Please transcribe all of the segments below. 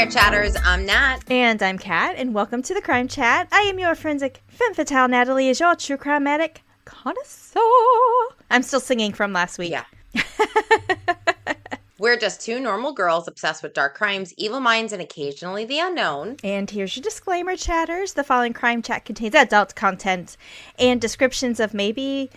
Crime Chatters. I'm Nat. And I'm Kat, and welcome to the Crime Chat. I am your forensic femme fatale. Natalie is your true crime-matic connoisseur. I'm still singing from last week. Yeah. We're just two normal girls obsessed with dark crimes, evil minds, and occasionally the unknown. And here's your disclaimer, chatters. The following Crime Chat contains adult content and descriptions of maybe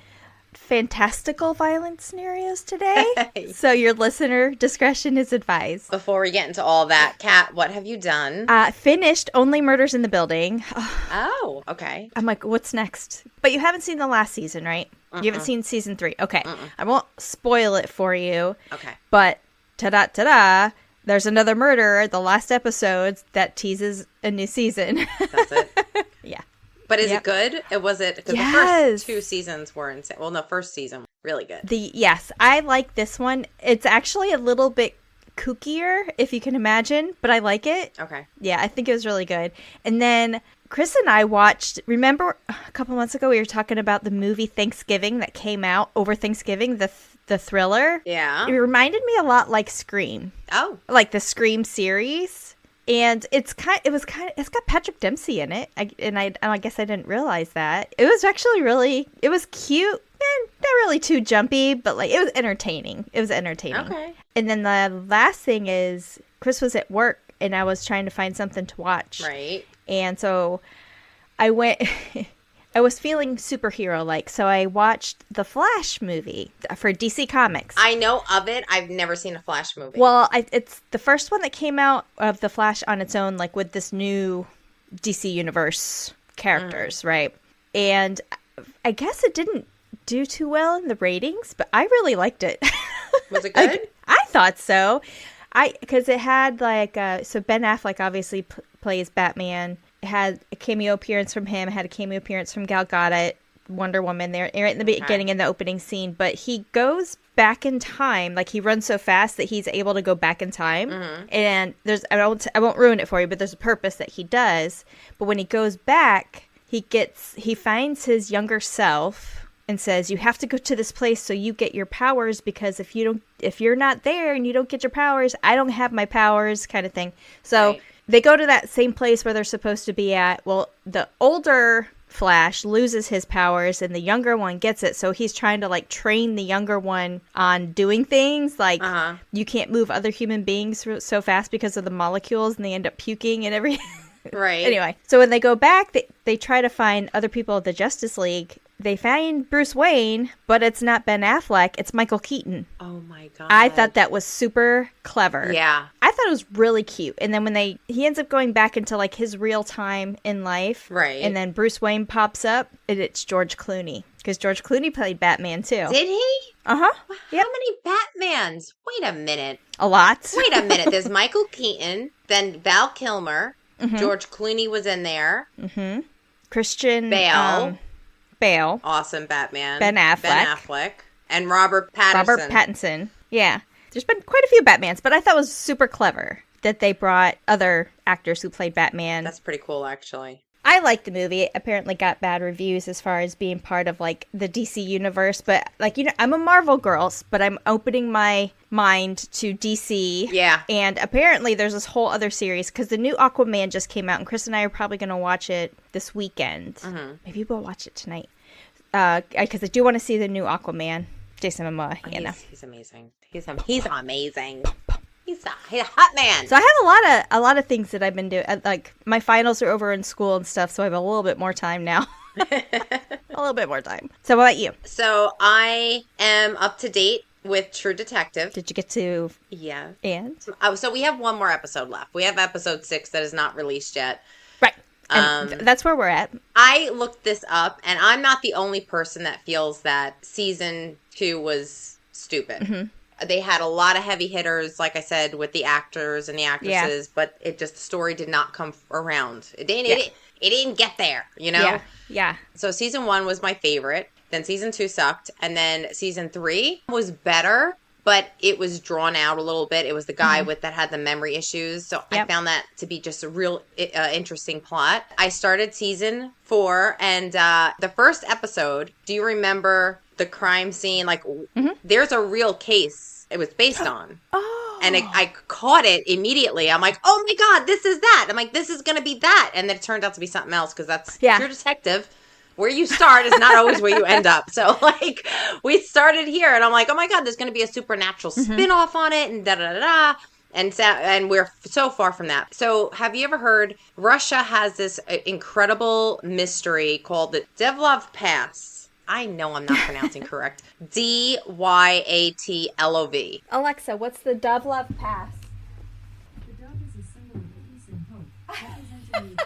fantastical violent scenarios today. So your listener discretion is advised. Before we get into all that, Kat, what have you done? Finished Only Murders in the Building. Oh, okay. I'm like, what's next? But you haven't seen the last season, right? You haven't seen season 3. Okay. I won't spoil it for you. Okay. But ta-da, there's another murder, the last episode, that teases a new season. That's it? Yeah. But is it good? Was it? Because the first 2 seasons were insane. Well, no, first season, really good. Yes, I like this one. It's actually a little bit kookier, if you can imagine, but I like it. Okay. Yeah, I think it was really good. And then Chris and I watched, remember a couple months ago we were talking about the movie Thanksgiving that came out over Thanksgiving, the thriller? Yeah. It reminded me a lot like Scream. Oh. Like the Scream series. And it's got Patrick Dempsey in it. I guess I didn't realize that. It was actually it was cute and not really too jumpy, but like it was entertaining. Okay. And then the last thing is Chris was at work and I was trying to find something to watch. Right. And so I went I was feeling superhero-like, so I watched the Flash movie for DC Comics. I know of it. I've never seen a Flash movie. Well, it's the first one that came out of the Flash on its own, like with this new DC Universe characters, right? And I guess it didn't do too well in the ratings, but I really liked it. Was it good? I thought so. Because it had like, so Ben Affleck obviously plays Batman. It had a cameo appearance from him. It had a cameo appearance from Gal Gadot, Wonder Woman, there right in the beginning in the opening scene. But he goes back in time, like he runs so fast that he's able to go back in time. And I won't ruin it for you, but there's a purpose that he does. But when he goes back, he finds his younger self and says, "You have to go to this place so you get your powers, because if you're not there and you don't get your powers, I don't have my powers," kind of thing. So. Right. They go to that same place where they're supposed to be at. Well, the older Flash loses his powers and the younger one gets it. So he's trying to like train the younger one on doing things like you can't move other human beings so fast because of the molecules and they end up puking and everything. Right. Anyway, so when they go back, they try to find other people of the Justice League. They find Bruce Wayne, but it's not Ben Affleck. It's Michael Keaton. Oh, my God. I thought that was super clever. Yeah. I thought it was really cute. And then when he ends up going back into like his real time in life. Right. And then Bruce Wayne pops up, and it's George Clooney. Because George Clooney played Batman, too. Did he? Uh-huh. Yep. How many Batmans? Wait a minute. A lot. Wait a minute. There's Michael Keaton, then Val Kilmer. George Clooney was in there. Christian Bale. Bale. Awesome Batman. Ben Affleck. And Robert Pattinson. Yeah. There's been quite a few Batmans, but I thought it was super clever that they brought other actors who played Batman. That's pretty cool, actually. I liked the movie. It apparently got bad reviews as far as being part of like the DC universe, but like, I'm a Marvel girl, but I'm opening my mind to DC. Yeah. And apparently there's this whole other series because the new Aquaman just came out, and Chris and I are probably going to watch it this weekend. Maybe we'll watch it tonight. Because I do want to see the new Aquaman. Jason Momoa, He's amazing. He's amazing. He's a hot man. So I have a lot of things that I've been doing. Like my finals are over in school and stuff, so I have a little bit more time now. A little bit more time. So what about you? So I am up to date with True Detective. Did you get to? Yeah. And? So we have one more episode left. We have episode 6 that is not released yet. Right. And that's where we're at. I looked this up, and I'm not the only person that feels that season 2 was stupid. They had a lot of heavy hitters, like I said, with the actors and the actresses, but the story did not come around. It didn't get there, you know? Yeah. So season 1 was my favorite. Then season 2 sucked. And then season 3 was better, but it was drawn out a little bit. It was the guy that had the memory issues. So I found that to be just a real interesting plot. I started season 4, and the first episode, do you remember the crime scene? Like, there's a real case it was based on. Oh. And I caught it immediately. I'm like, oh my God, this is that. I'm like, this is going to be that. And then it turned out to be something else because that's True Detective. Where you start is not always where you end up. So, like, we started here, and I'm like, oh my God, there's going to be a supernatural spin-off on it, and da-da-da-da. And we're so far from that. So, have you ever heard Russia has this incredible mystery called the Dyatlov Pass? I know I'm not pronouncing correct. Dyatlov. Alexa, what's the Dyatlov Pass? The dove is a symbol of peace and hope, representing the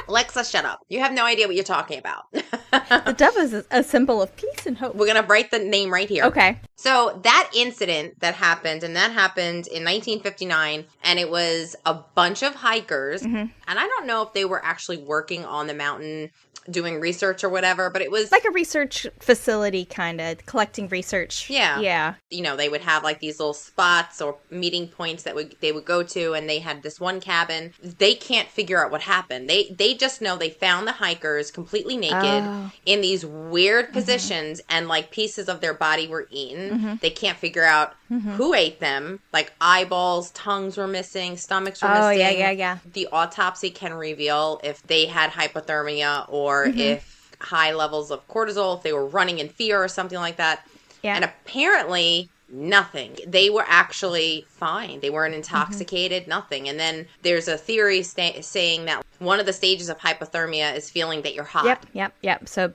Alexa, shut up. You have no idea what you're talking about. The dove is a symbol of peace and hope. We're going to write the name right here. Okay. So that incident that happened, in 1959, and it was a bunch of hikers. And I don't know if they were actually working on the mountain doing research or whatever, but it was like a research facility, kind of collecting research. Yeah. You know, they would have like these little spots or meeting points that they would go to, and they had this one cabin. They can't figure out what happened. They just know they found the hikers completely naked in these weird positions, and like pieces of their body were eaten. They can't figure out who ate them. Like eyeballs, tongues were missing, stomachs were missing. Yeah. The autopsy can reveal if they had hypothermia or if high levels of cortisol, if they were running in fear or something like that. Yeah. And apparently nothing. They were actually fine. They weren't intoxicated, nothing. And then there's a theory saying that one of the stages of hypothermia is feeling that you're hot. Yep. So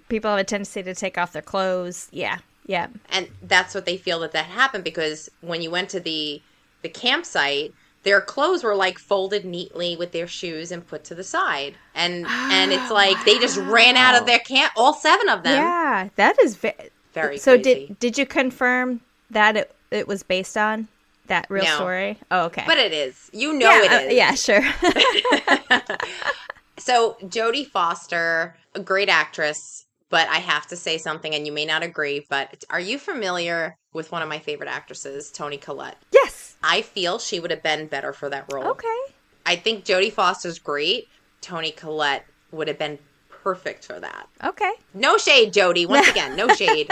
people have a tendency to take off their clothes. Yeah. And that's what they feel that happened, because when you went to the campsite, their clothes were like folded neatly with their shoes and put to the side. And it's like they just ran out of their camp, all 7 of them. Yeah, that is very so crazy. Did you confirm that it was based on that real story? Oh, okay. But it is. It is. Yeah, sure. So Jodie Foster, a great actress, but I have to say something, and you may not agree, but are you familiar with one of my favorite actresses, Toni Collette? Yes. I feel she would have been better for that role. Okay. I think Jodie Foster's great. Toni Collette would have been perfect for that. Okay. No shade, Jodie. Once again, no shade.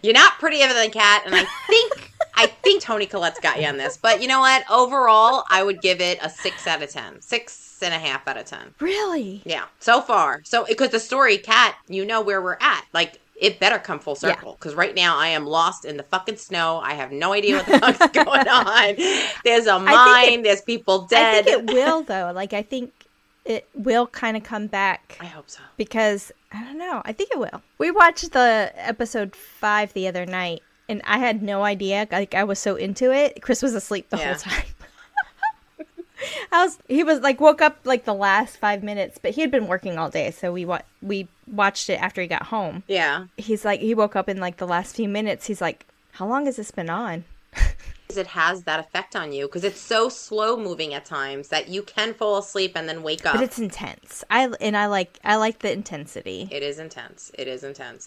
You're not prettier than Kat, and I think Toni Collette's got you on this. But you know what? Overall, I would give it a 6 out of 10. 6.5 out of 10. Really? Yeah. So far. So, because the story, Kat, you know where we're at. Like, it better come full circle. Because right now, I am lost in the fucking snow. I have no idea what the fuck's going on. There's a mine. There's people dead. I think it will, though. Like, I think it will kind of come back. I hope so. Because, I don't know. I think it will. We watched the episode 5 the other night, and I had no idea. Like, I was so into it. Chris was asleep the whole time. He was like woke up like the last 5 minutes, but he had been working all day, so we watched it after he got home. Yeah. He's like, he woke up in like the last few minutes. He's like, how long has this been on? It has that effect on you because it's so slow moving at times that you can fall asleep and then wake up. But it's intense. I like the intensity. It is intense.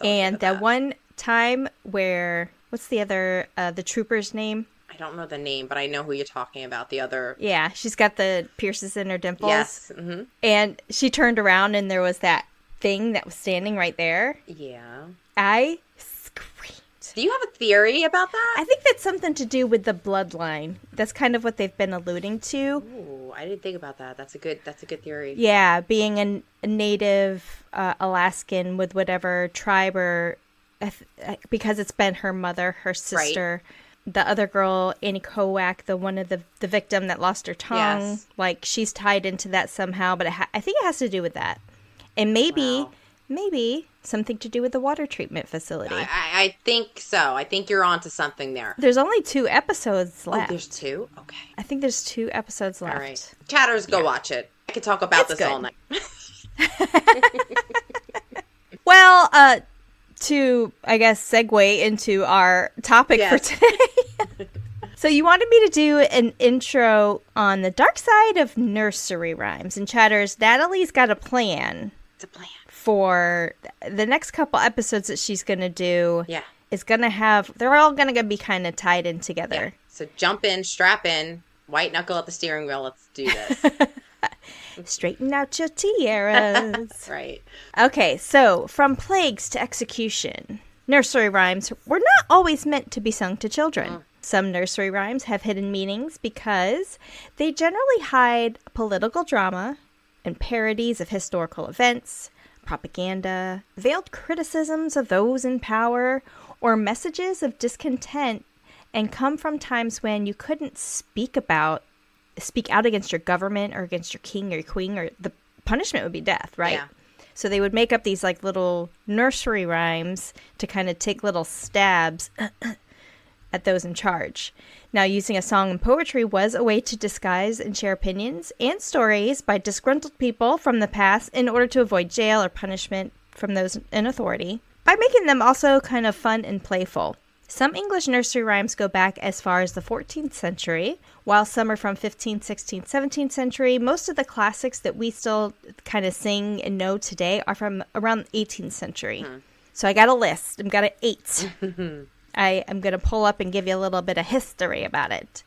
And that one time where, what's the other the trooper's name? I don't know the name, but I know who you're talking about. The other. Yeah, she's got the pierces in her dimples. Yes. Mm-hmm. And she turned around and there was that thing that was standing right there. Yeah. I screamed. Do you have a theory about that? I think that's something to do with the bloodline. That's kind of what they've been alluding to. Ooh, I didn't think about that. That's a good theory. Yeah, being a native Alaskan with whatever tribe or because it's been her mother, her sister. Right. The other girl, Annie Kowak, the one of the victim that lost her tongue, yes. Like she's tied into that somehow. But I think it has to do with that, and maybe something to do with the water treatment facility. I think so. I think you're onto something there. There's only 2 episodes left. Oh, there's 2? Okay. I think there's 2 episodes left. All right, chatters, go watch it. I could talk about this all night. Well, to, I guess, segue into our topic for today. So you wanted me to do an intro on the dark side of nursery rhymes. And Chatters, Natalie's got a plan. It's a plan. For the next couple episodes that she's going to do. Yeah. Is going to have, they're all going to be kind of tied in together. Yeah. So jump in, strap in, white knuckle at the steering wheel. Let's do this. Straighten out your tiaras. Right. Okay, so from plagues to execution, nursery rhymes were not always meant to be sung to children. Some nursery rhymes have hidden meanings because they generally hide political drama and parodies of historical events, propaganda, veiled criticisms of those in power, or messages of discontent, and come from times when you couldn't speak out against your government or against your king or your queen, or the punishment would be death, right? Yeah. So they would make up these like little nursery rhymes to kind of take little stabs at those in charge. Now, using a song and poetry was a way to disguise and share opinions and stories by disgruntled people from the past in order to avoid jail or punishment from those in authority, by making them also kind of fun and playful. Some English nursery rhymes go back as far as the 14th century, while some are from 15th, 16th, 17th century. Most of the classics that we still kind of sing and know today are from around the 18th century. So I got a list. I've got an 8. I am going to pull up and give you a little bit of history about it.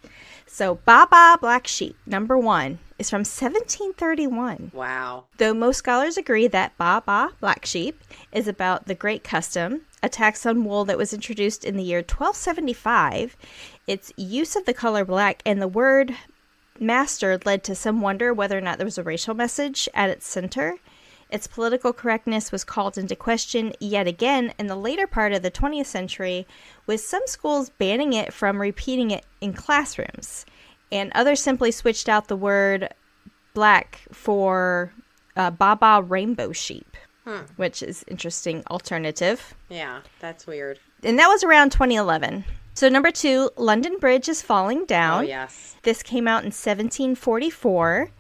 So, Baa Baa Black Sheep, number 1, is from 1731. Wow. Though most scholars agree that Baa Baa Black Sheep is about the Great Custom, a tax on wool that was introduced in the year 1275, its use of the color black and the word master led to some wonder whether or not there was a racial message at its center. Its political correctness was called into question yet again in the later part of the 20th century, with some schools banning it from repeating it in classrooms, and others simply switched out the word black for Baa Baa Rainbow Sheep, which is interesting alternative. Yeah, that's weird. And that was around 2011. So number 2, London Bridge is Falling Down. Oh, yes. This came out in 1744.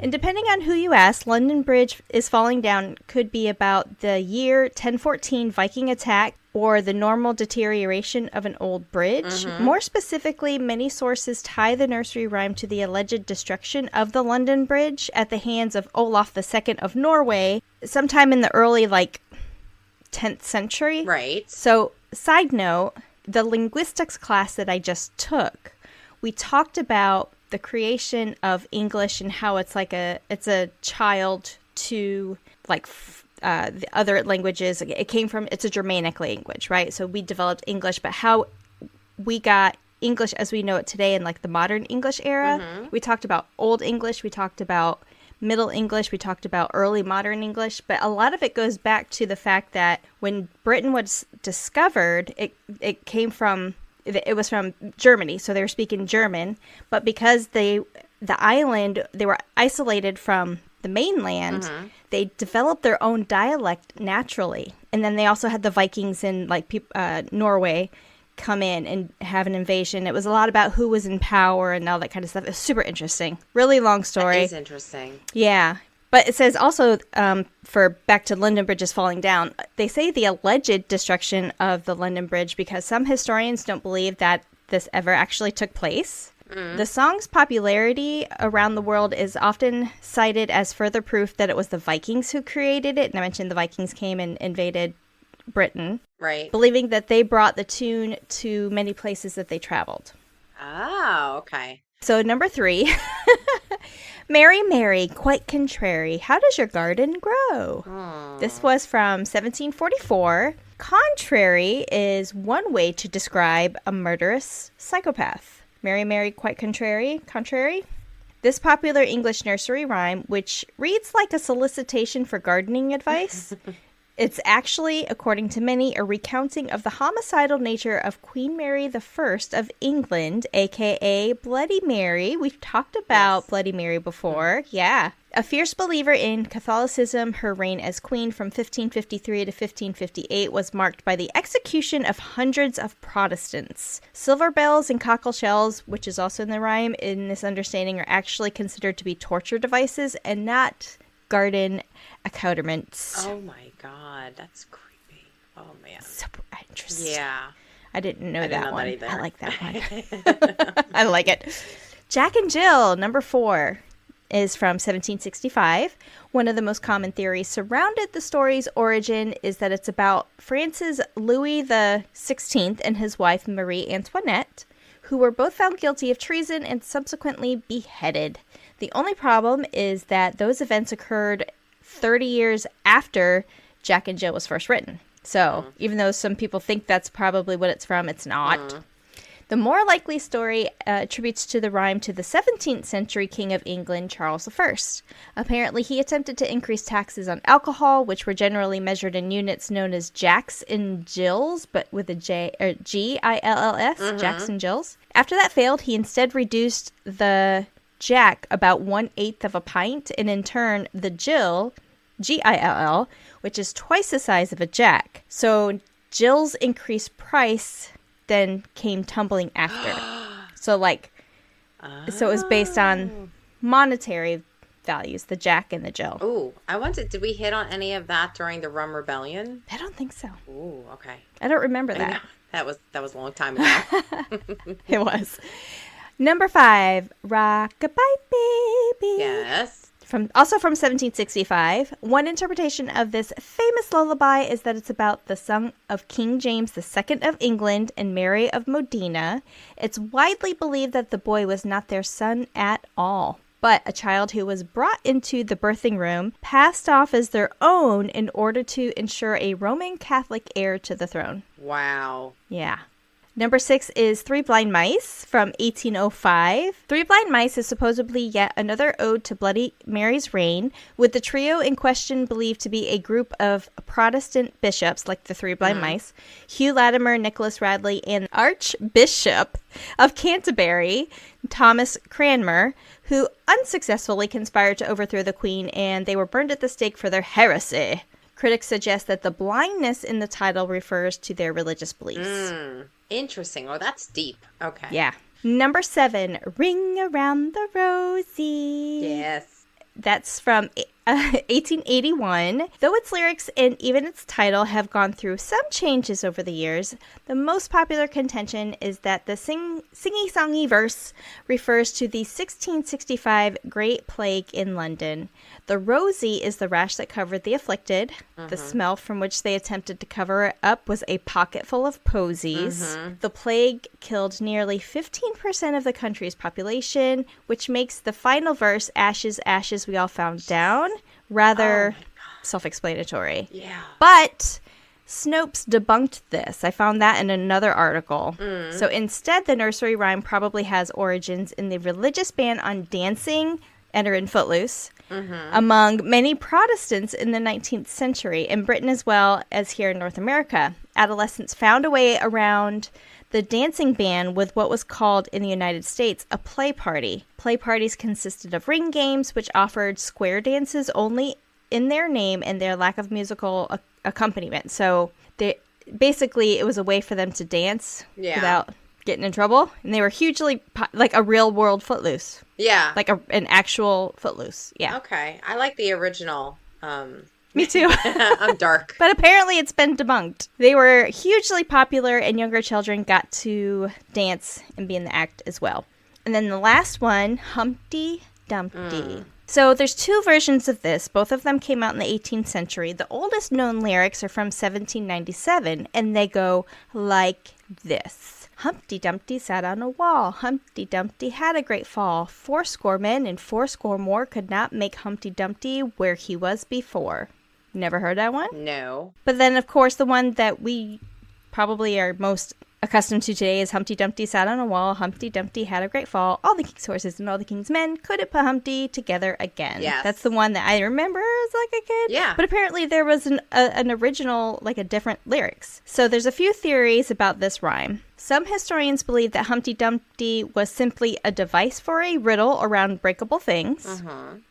And depending on who you ask, London Bridge is Falling Down could be about the year 1014 Viking attack or the normal deterioration of an old bridge. More specifically, many sources tie the nursery rhyme to the alleged destruction of the London Bridge at the hands of Olaf II of Norway sometime in the early, 10th century. Right. So, side note, the linguistics class that I just took, we talked about the creation of English and how it's it's a child to the other languages. It's a Germanic language, right? So we developed English, but how we got English as we know it today in the modern English era. We talked about Old English, we talked about Middle English, we talked about early modern English, but a lot of it goes back to the fact that when Britain was discovered, it came from it was from Germany, so they were speaking German. But because the island, they were isolated from the mainland, they developed their own dialect naturally. And then they also had the Vikings in Norway come in and have an invasion. It was a lot about who was in power and all that kind of stuff. It was super interesting. Really long story. That is interesting. Yeah. But it says also, for back to London Bridge is Falling Down, they say the alleged destruction of the London Bridge because some historians don't believe that this ever actually took place. The song's popularity around the world is often cited as further proof that it was the Vikings who created it. And I mentioned the Vikings came and invaded Britain. Right. Believing that they brought the tune to many places that they traveled. Oh, okay. So number 3, Mary, Mary, quite contrary, how does your garden grow? This was from 1744. Contrary is one way to describe a murderous psychopath. Mary, Mary, quite contrary, contrary. This popular English nursery rhyme, which reads like a solicitation for gardening advice, it's actually, according to many, a recounting of the homicidal nature of Queen Mary I of England, a.k.a. Bloody Mary. We've talked about Bloody Mary before. Yeah. A fierce believer in Catholicism, her reign as queen from 1553 to 1558 was marked by the execution of hundreds of Protestants. Silver bells and cockle shells, which is also in the rhyme, in this understanding are actually considered to be torture devices and not garden accoutrements. Oh my God, that's creepy. Oh man. So interesting. Yeah. I didn't know that one. Either. I like that one. I like it. Jack and Jill, number 4, is from 1765. One of the most common theories surrounded the story's origin is that it's about France's Louis XVI and his wife Marie Antoinette, who were both found guilty of treason and subsequently beheaded. The only problem is that those events occurred 30 years after Jack and Jill was first written. So even though some people think that's probably what it's from, it's not. The more likely story attributes to the rhyme to the 17th century King of England, Charles I. Apparently, he attempted to increase taxes on alcohol, which were generally measured in units known as jacks and gills, but with a J or Gills, jacks and gills. After that failed, he instead reduced the jack about 1/8 of a pint, and in turn, the gill, Gill, which is twice the size of a jack. So Jill's increased price then came tumbling after. So so it was based on monetary values, the jack and the Jill. Ooh, I wondered, did we hit on any of that during the Rum Rebellion? I don't think so. Ooh, okay. I don't remember that. That was a long time ago. It was. Number 5, Rock-a-Bye Baby. Yes. Also from 1765. One interpretation of this famous lullaby is that it's about the son of King James II of England and Mary of Modena. It's widely believed that the boy was not their son at all, but a child who was brought into the birthing room, passed off as their own in order to ensure a Roman Catholic heir to the throne. Wow. Yeah. Number 6 is Three Blind Mice from 1805. Three Blind Mice is supposedly yet another ode to Bloody Mary's reign, with the trio in question believed to be a group of Protestant bishops, like the Three Blind Mice, Hugh Latimer, Nicholas Radley, and Archbishop of Canterbury, Thomas Cranmer, who unsuccessfully conspired to overthrow the Queen, and they were burned at the stake for their heresy. Critics suggest that the blindness in the title refers to their religious beliefs. Interesting. Oh, that's deep. Okay. Yeah. Number 7, Ring Around the Rosie. Yes. That's from 1881. Though its lyrics and even its title have gone through some changes over the years, the most popular contention is that the singy-songy verse refers to the 1665 Great Plague in London. The rosy is the rash that covered the afflicted. The smell from which they attempted to cover it up was a pocket full of posies. The plague killed nearly 15% of the country's population, which makes the final verse, ashes, ashes we all found down, rather self-explanatory. Yeah. But Snopes debunked this. I found that in another article. So instead, the nursery rhyme probably has origins in the religious ban on dancing, enter in Footloose, among many Protestants in the 19th century, in Britain as well as here in North America. Adolescents found a way around the dancing ban with what was called in the United States a play party. Play parties consisted of ring games, which offered square dances only in their name and their lack of musical accompaniment. So basically, it was a way for them to dance without getting in trouble. And they were hugely, like a real world Footloose. Yeah. Like an actual Footloose. Yeah. Okay. I like the original. Me too. I'm dark. But apparently it's been debunked. They were hugely popular and younger children got to dance and be in the act as well. And then the last one, Humpty Dumpty. So there's 2 versions of this. Both of them came out in the 18th century. The oldest known lyrics are from 1797, and they go like this. Humpty Dumpty sat on a wall. Humpty Dumpty had a great fall. 80 men and 80 more could not make Humpty Dumpty where he was before. Never heard that one? No. But then, of course, the one that we probably are most accustomed to today is Humpty Dumpty sat on a wall. Humpty Dumpty had a great fall. All the king's horses and all the king's men couldn't put Humpty together again. Yes. That's the one that I remember as like a kid. Yeah. But apparently there was an original, like a different lyrics. So there's a few theories about this rhyme. Some historians believe that Humpty Dumpty was simply a device for a riddle around breakable things.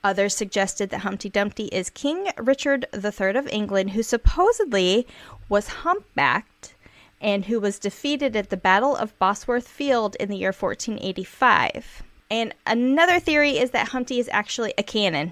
Others suggested that Humpty Dumpty is King Richard III of England, who supposedly was humpbacked and who was defeated at the Battle of Bosworth Field in the year 1485. And another theory is that Humpty is actually a cannon.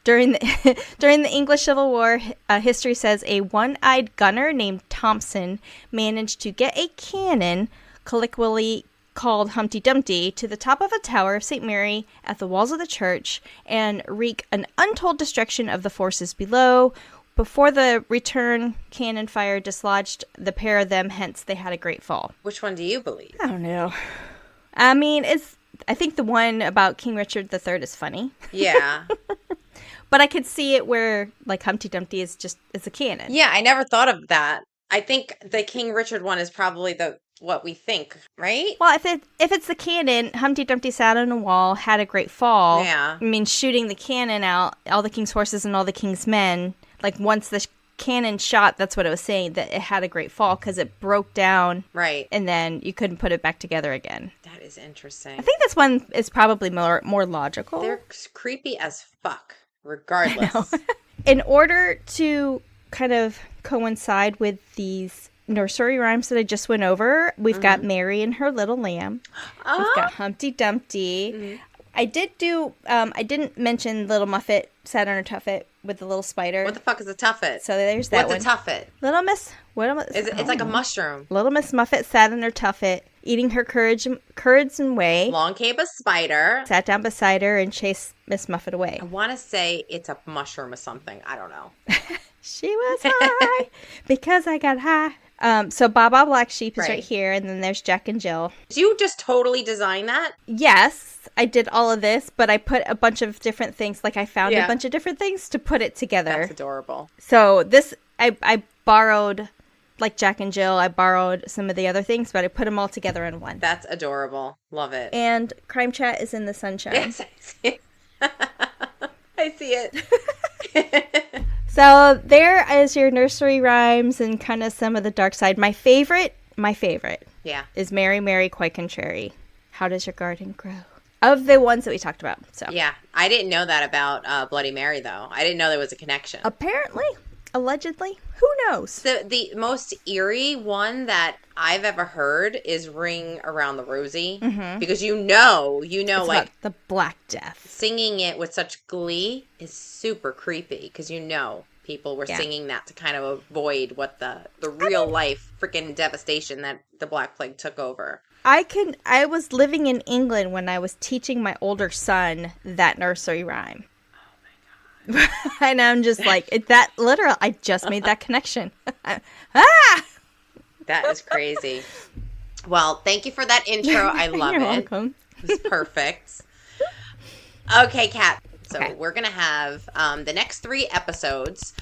During the English Civil War, history says a one-eyed gunner named Thompson managed to get a cannon, colloquially called Humpty Dumpty, to the top of a tower of St. Mary at the walls of the church and wreak an untold destruction of the forces below. Before the return cannon fire dislodged the pair of them, hence they had a great fall. Which one do you believe? I don't know. I mean, I think the one about King Richard III is funny. Yeah. But I could see it where, like, Humpty Dumpty is a cannon. Yeah, I never thought of that. I think the King Richard one is probably the what we think, right? Well, if it's the cannon, Humpty Dumpty sat on a wall, had a great fall. Yeah. I mean, shooting the cannon out, all the king's horses and all the king's men, like once the cannon shot, that's what it was saying, that it had a great fall because it broke down. Right. And then you couldn't put it back together again. That is interesting. I think this one is probably more logical. They're creepy as fuck, regardless. In order to kind of coincide with these nursery rhymes that I just went over, we've got Mary and her little lamb. We've got Humpty Dumpty. I didn't mention Little Muffet sat on her tuffet with the little spider. What the fuck is a tuffet? So there's that What's one. a tuffet? Little Miss, It's like a mushroom. Little Miss Muffet sat on her tuffet, eating her curds and whey. Long came a spider. Sat down beside her and chased Miss Muffet away. I want to say it's a mushroom or something. I don't know. She was high because I got high. So Baba Black Sheep is right here, and then there's Jack and Jill. Did you just totally design that? Yes, I did all of this, but I put a bunch of different things, like I found Yeah. a bunch of different things to put it together. That's adorable. So this, I borrowed, like Jack and Jill, I borrowed some of the other things, but I put them all together in one. That's adorable. Love it. And Crime Chat is in the sunshine. Yes, I see it. I see it. So there is your nursery rhymes and kind of some of the dark side. My favorite Yeah. is Mary, Mary, Quite Contrary. How does your garden grow? Of the ones that we talked about. So Yeah. I didn't know that about Bloody Mary, though. I didn't know there was a connection. apparently, allegedly, who knows? The most eerie one that I've ever heard is Ring Around the Rosie. Because you know, It's like about the Black Death. singing it with such glee is super creepy because people were singing that to kind of avoid what the real life freaking devastation that the Black Plague took over. I was living in England when I was teaching my older son that nursery rhyme. Oh my god. And I'm just like, that literal, I just made that connection. Ah! That is crazy. Well, thank you for that intro. I love You're it. welcome. It was perfect. Okay, Kat. So Okay. we're going to have the next 3 episodes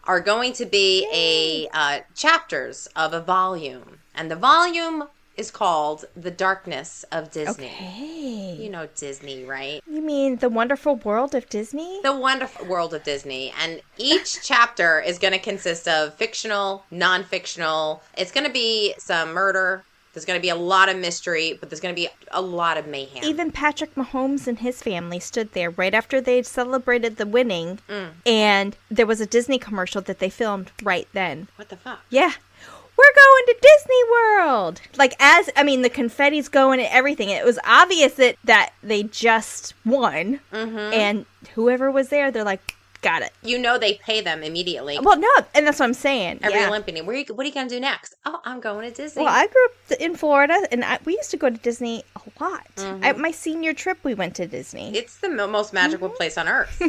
are going to be chapters of a volume. And the volume is called The Darkness of Disney. Okay. You know Disney, right? You mean The Wonderful World of Disney? The Wonderful World of Disney. And each chapter is going to consist of fictional, non-fictional. It's going to be some murder. There's going to be a lot of mystery, but there's going to be a lot of mayhem. Even Patrick Mahomes and his family stood there right after they'd celebrated the winning, and there was a Disney commercial that they filmed right then. What the fuck? Yeah. We're going to Disney World! Like, the confetti's going and everything. It was obvious that they just won, and whoever was there, they're like, got it. You know they pay them immediately. Well, no, and that's what I'm saying. Every yeah. Olympian. What are you going to do next? Oh, I'm going to Disney. Well, I grew up in Florida, and we used to go to Disney a lot. At my senior trip, we went to Disney. It's the most magical place on earth.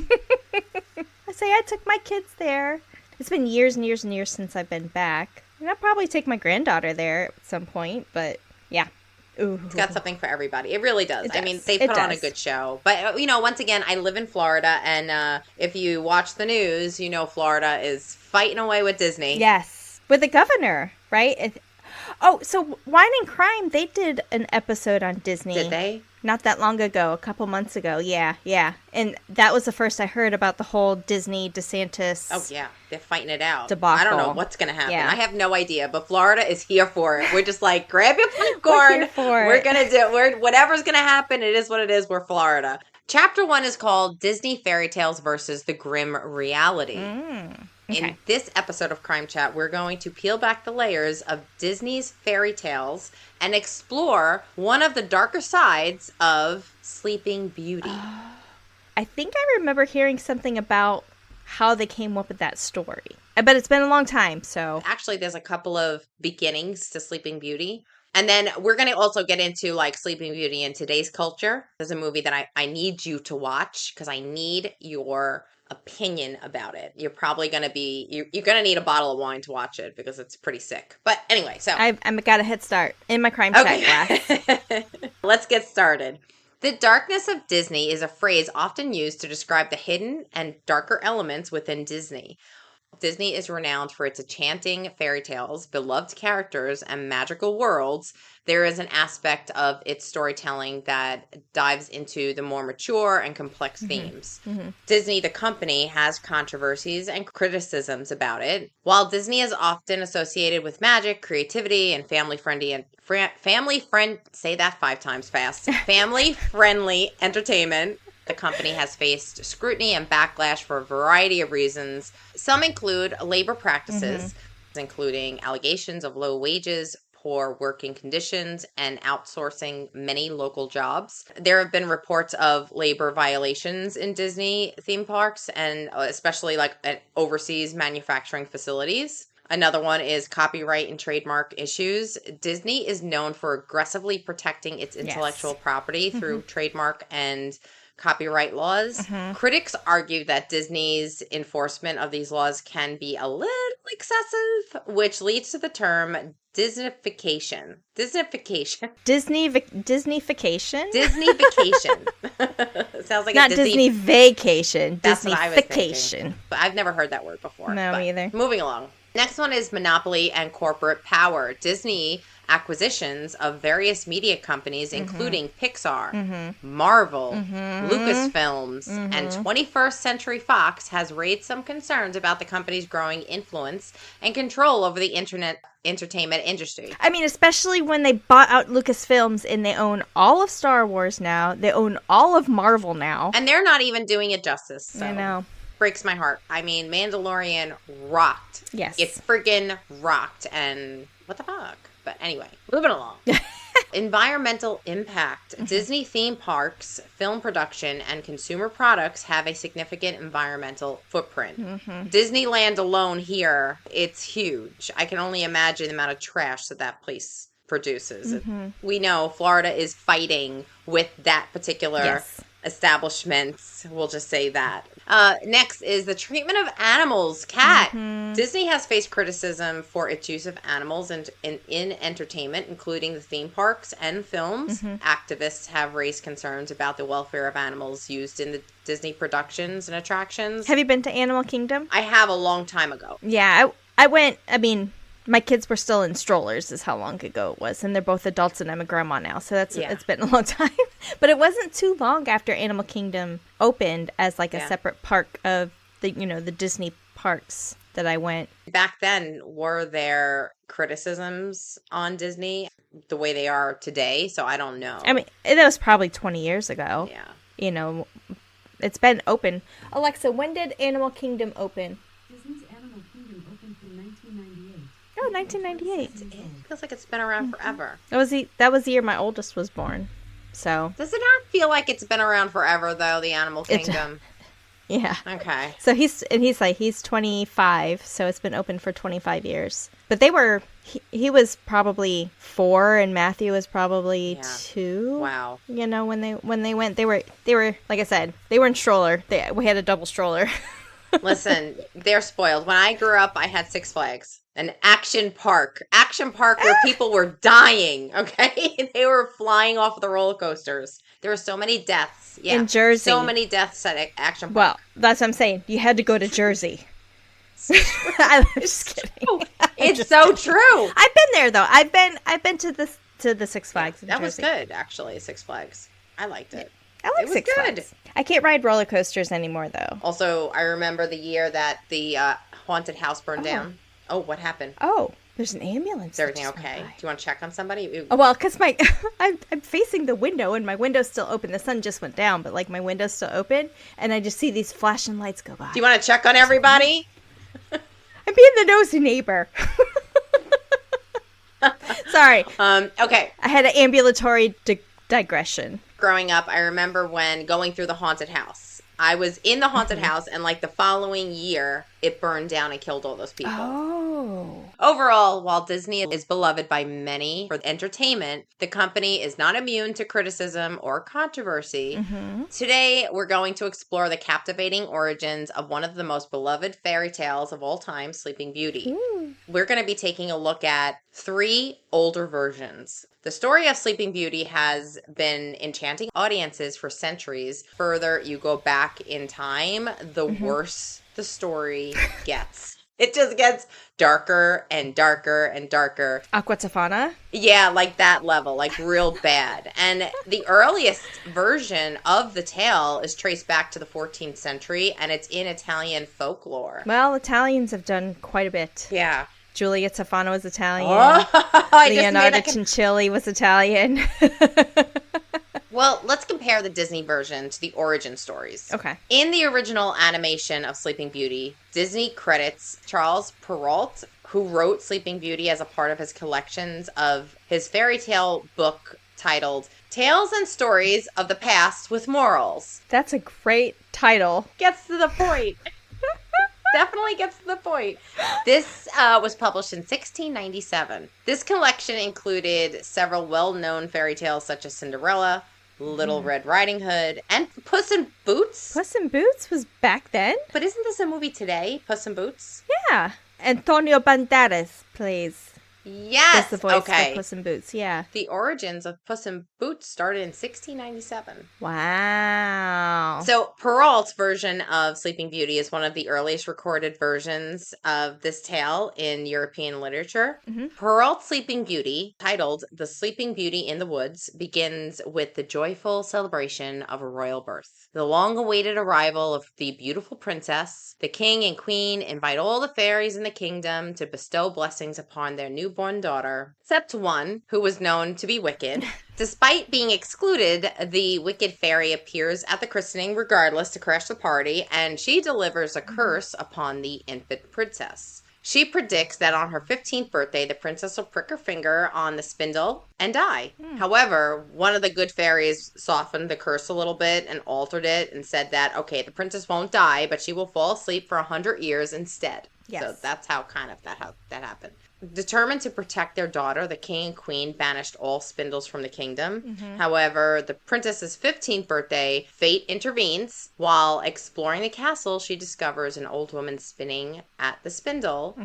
I took my kids there. It's been years and years and years since I've been back. And I'll probably take my granddaughter there at some point, but yeah. Ooh. It's got something for everybody. It really does. It does. I mean, they It put on a does. good show. But, once again, I live in Florida, and if you watch the news, Florida is fighting away with Disney. Yes. With the governor, right? So Wine and Crime, they did an episode on Disney. Did they? Not that long ago, a couple months ago. Yeah. And that was the first I heard about the whole Disney DeSantis. Oh, yeah. They're fighting it out. Debacle. I don't know what's going to happen. Yeah. I have no idea, but Florida is here for it. We're just like, grab your popcorn. here for We're it. going to do whatever's going to happen. It is what it is. We're Florida. Chapter 1 is called Disney Fairy Tales versus the Grim Reality. Okay. In this episode of Crime Chat, we're going to peel back the layers of Disney's fairy tales and explore one of the darker sides of Sleeping Beauty. I think I remember hearing something about how they came up with that story. But it's been a long time, so. Actually, there's a couple of beginnings to Sleeping Beauty. And then we're going to also get into like Sleeping Beauty in today's culture. There's a movie that I need you to watch because I need your opinion about it. You're probably going to be, you're going to need a bottle of wine to watch it because it's pretty sick. But anyway, so. I've got a head start in my Crime Chat glass. Let's get started. The darkness of Disney is a phrase often used to describe the hidden and darker elements within Disney. Disney is renowned for its enchanting fairy tales, beloved characters, and magical worlds. There is an aspect of its storytelling that dives into the more mature and complex themes. Disney, the company, has controversies and criticisms about it. While Disney is often associated with magic, creativity, and family-friendly say that 5 times fast. Family-friendly entertainment, the company has faced scrutiny and backlash for a variety of reasons. Some include labor practices, including allegations of low wages, poor working conditions, and outsourcing many local jobs. There have been reports of labor violations in Disney theme parks, and especially like at overseas manufacturing facilities. Another one is copyright and trademark issues. Disney is known for aggressively protecting its intellectual property through trademark and copyright laws. Critics argue that Disney's enforcement of these laws can be a little excessive, which leads to the term Disneyfication. Disneyfication. Disneyfication? Disneyfication. Sounds like not a Disney vacation. That's what I was thinking. Disneyfication. But I've never heard that word before. No, me either. Moving along. Next one is monopoly and corporate power. Disney acquisitions of various media companies, including Pixar, Marvel, Lucasfilms, and 21st Century Fox, has raised some concerns about the company's growing influence and control over the internet entertainment industry. I mean, especially when they bought out Lucasfilms and they own all of Star Wars now. They own all of Marvel now. And they're not even doing it justice. So. I know. Breaks my heart. I mean, Mandalorian rocked. Yes. It friggin' rocked. And what the fuck? But anyway, moving along. Environmental impact. Disney theme parks, film production, and consumer products have a significant environmental footprint. Disneyland alone here, it's huge. I can only imagine the amount of trash that place produces. We know Florida is fighting with that particular establishment. We'll just say that. Next is the treatment of animals. Kat. Disney has faced criticism for its use of animals in entertainment, including the theme parks and films. Activists have raised concerns about the welfare of animals used in the Disney productions and attractions. Have you been to Animal Kingdom? I have a long time ago. Yeah, I went. I mean, my kids were still in strollers is how long ago it was, and they're both adults and I'm a grandma now, so it's been a long time. But it wasn't too long after Animal Kingdom opened as like a separate park of the the Disney parks that I went. Back then, were there criticisms on Disney the way they are today? So I don't know. I mean, it was probably 20 years ago. Yeah. It's been open. Alexa, when did Animal Kingdom open? Disney's Animal Kingdom opened in 1998. Oh, 1998. It feels like it's been around forever. That was the year my oldest was born. So Does it not feel like it's been around forever though, the Animal Kingdom? yeah. Okay. So he's 25, so it's been open for 25 years. But he was probably 4 and Matthew was probably 2. Wow. When they went, they were like I said, they were in stroller. We had a double stroller. Listen, they're spoiled. When I grew up, I had Six Flags, an action park where people were dying. Okay, they were flying off the roller coasters. There were so many deaths. Yeah, in Jersey, so many deaths at Action Park. Well, that's what I'm saying. You had to go to Jersey. I'm just kidding. It's so true. I've been there though. I've been to the Six Flags. In that Jersey. was good, actually. Six Flags. I liked it. I like Six Flags. I can't ride roller coasters anymore though. Also, I remember the year that the haunted house burned down. Oh, what happened? Oh, there's an ambulance. Is everything okay? Do you want to check on somebody? Oh, well, because I'm facing the window and my window's still open. The sun just went down, but like my window's still open, and I just see these flashing lights go by. Do you want to check on everybody? I'm being the nosy neighbor. Sorry. Okay. I had an ambulatory digression. Growing up, I remember when going through the haunted house. I was in the haunted house, and like the following year, it burned down and killed all those people. Oh. Overall, while Disney is beloved by many for entertainment, the company is not immune to criticism or controversy. Today, we're going to explore the captivating origins of one of the most beloved fairy tales of all time, Sleeping Beauty. We're going to be taking a look at 3 older versions. The story of Sleeping Beauty has been enchanting audiences for centuries. Further you go back in time, the worse the story gets. It just gets darker and darker and darker. Aqua Tofana? Yeah, like that level, like real bad. And the earliest version of the tale is traced back to the 14th century, and it's in Italian folklore. Well, Italians have done quite a bit. Yeah. Julia Tofano was Italian. Oh, I just Leonardo made that Cincilli was Italian. Well, let's compare the Disney version to the origin stories. Okay. In the original animation of Sleeping Beauty, Disney credits Charles Perrault, who wrote Sleeping Beauty as a part of his collections of his fairy tale book titled Tales and Stories of the Past with Morals. That's a great title. Gets to the point. Definitely gets to the point. This was published in 1697. This collection included several well-known fairy tales such as Cinderella, Little Red Riding Hood, and Puss in Boots. Puss in Boots was back then? But isn't this a movie today, Puss in Boots? Yeah. Antonio Banderas plays. Yes. That's the voice okay. for Puss in Boots, yeah. The origins of Puss in Boots started in 1697. Wow. So Perrault's version of Sleeping Beauty is one of the earliest recorded versions of this tale in European literature. Mm-hmm. Perrault's Sleeping Beauty, titled The Sleeping Beauty in the Woods, begins with the joyful celebration of a royal birth. The long-awaited arrival of the beautiful princess, the king and queen invite all the fairies in the kingdom to bestow blessings upon their newborn daughter, except one who was known to be wicked. Despite being excluded, the wicked fairy appears at the christening regardless to crash the party, and she delivers a curse upon the infant princess. She predicts that on her 15th birthday, the princess will prick her finger on the spindle and die. However, one of the good fairies softened the curse a little bit and altered it and said that, okay, the princess won't die, but she will fall asleep for 100 years instead. Yes. So that's how that happened. Determined to protect their daughter, the king and queen banished all spindles from the kingdom. However, the princess's 15th birthday, fate intervenes. While exploring the castle, she discovers an old woman spinning at the spindle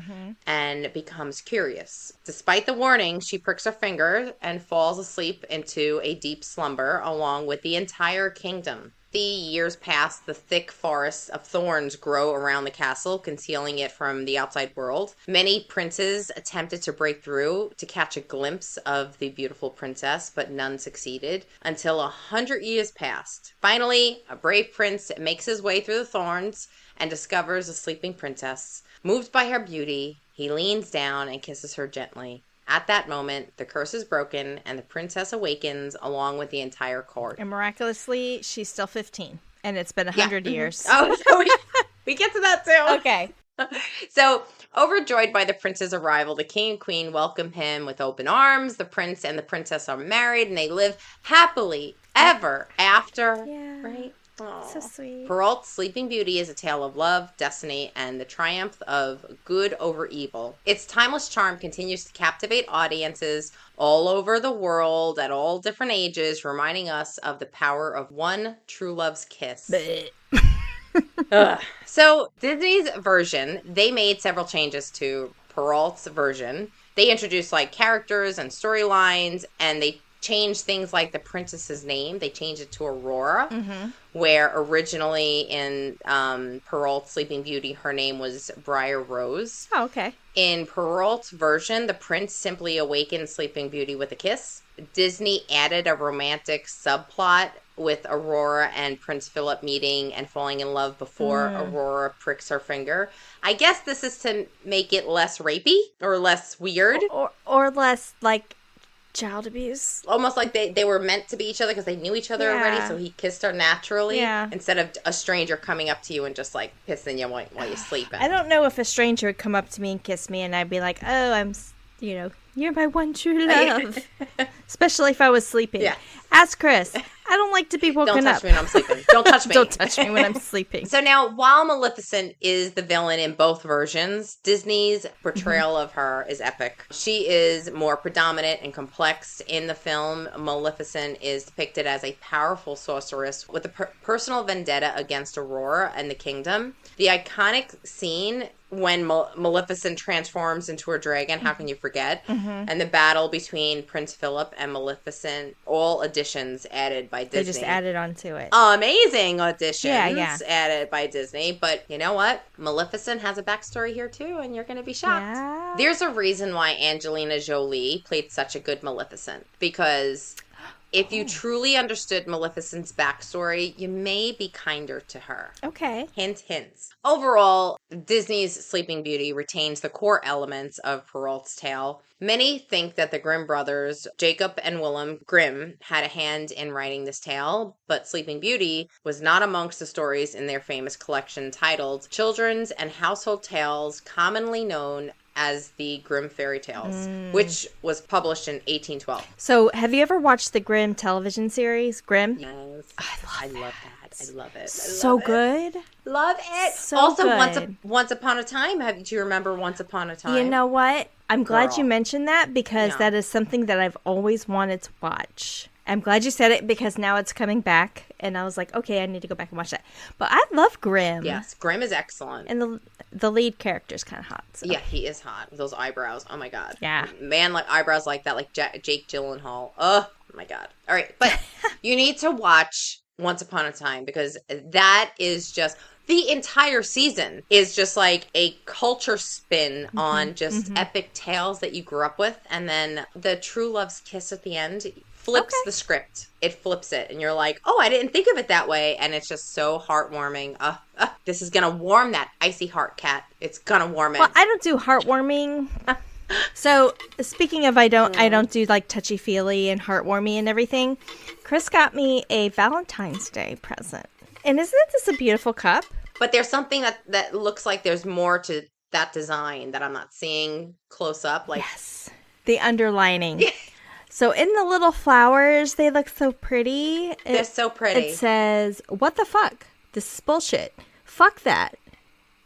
and becomes curious. Despite the warning, she pricks her finger and falls asleep into a deep slumber along with the entire kingdom. The years pass, the thick forests of thorns grow around the castle, concealing it from the outside world. Many princes attempted to break through to catch a glimpse of the beautiful princess, but none succeeded until 100 years passed. Finally, a brave prince makes his way through the thorns and discovers a sleeping princess. Moved by her beauty, he leans down and kisses her gently. At that moment, the curse is broken and the princess awakens along with the entire court. And miraculously, she's still 15. And it's been 100 years. Oh, so we get to that too. Okay. So, overjoyed by the prince's arrival, the king and queen welcome him with open arms. The prince and the princess are married and they live happily ever after. Yeah. Right? Aww. So sweet. Perrault's Sleeping Beauty is a tale of love, destiny, and the triumph of good over evil. Its timeless charm continues to captivate audiences all over the world at all different ages, reminding us of the power of one true love's kiss. So, Disney's version, they made several changes to Perrault's version. They introduced like characters and storylines, and they changed things like the princess's name. They changed it to Aurora, where originally in Perrault's Sleeping Beauty, her name was Briar Rose. Oh, okay. In Perrault's version, the prince simply awakens Sleeping Beauty with a kiss. Disney added a romantic subplot with Aurora and Prince Philip meeting and falling in love before Aurora pricks her finger. I guess this is to make it less rapey or less weird. Or less, like, child abuse. Almost like they were meant to be each other because they knew each other already, so he kissed her naturally instead of a stranger coming up to you and just, like, pissing you while you're sleeping. I don't know if a stranger would come up to me and kiss me and I'd be like, oh, you're my one true love. Especially if I was sleeping. Yeah. Ask Chris. I don't like to be woken Don't up. touch me when I'm sleeping. Don't touch me. Don't touch me when I'm sleeping. So now, while Maleficent is the villain in both versions, Disney's portrayal of her is epic. She is more predominant and complex in the film. Maleficent is depicted as a powerful sorceress with a personal vendetta against Aurora and the kingdom. The iconic scene when Maleficent transforms into a dragon. How can you forget? And the battle between Prince Philip and Maleficent, all additions added by Disney. They just added onto it. Amazing additions Yeah. added by Disney. But you know what? Maleficent has a backstory here too, and you're going to be shocked. Yeah. There's a reason why Angelina Jolie played such a good Maleficent, because if you truly understood Maleficent's backstory, you may be kinder to her. Okay. Hint, hints. Overall, Disney's Sleeping Beauty retains the core elements of Perrault's tale. Many think that the Grimm brothers, Jacob and Willem Grimm, had a hand in writing this tale, but Sleeping Beauty was not amongst the stories in their famous collection titled Children's and Household Tales, commonly known as the Grimm Fairy Tales, which was published in 1812. So, have you ever watched the Grimm television series, Grimm? Yes. I love that. I love it. So good. Love it. So also, good. Once Upon a Time. Do you remember Once Upon a Time? You know what? I'm glad you Girl. mentioned that, because Yeah. that is something that I've always wanted to watch. I'm glad you said it, because now it's coming back, and I was like, okay, I need to go back and watch that. But I love Grimm. Yes, Grimm is excellent. And the lead character's kind of hot. So. Yeah, he is hot with those eyebrows. Oh my god. Yeah. Man, like eyebrows like that, like Jake Gyllenhaal. Oh my god. All right, but you need to watch Once Upon a Time, because that is just the entire season is just like a culture spin on just epic tales that you grew up with, and then the true love's kiss at the end flips the script. It flips it, and you're like, oh, I didn't think of it that way, and it's just so heartwarming. This is gonna warm that icy heart, Kat. It's gonna warm it. Well, I don't do heartwarming. So, speaking of, I don't do like touchy feely and heartwarming and everything. Chris got me a Valentine's Day present, and isn't this a beautiful cup? But there's something that looks like there's more to that design that I'm not seeing close up. Like, Yes, the underlining. So in the little flowers, they look so pretty. They're so pretty. It says, "What the fuck? This is bullshit. Fuck that.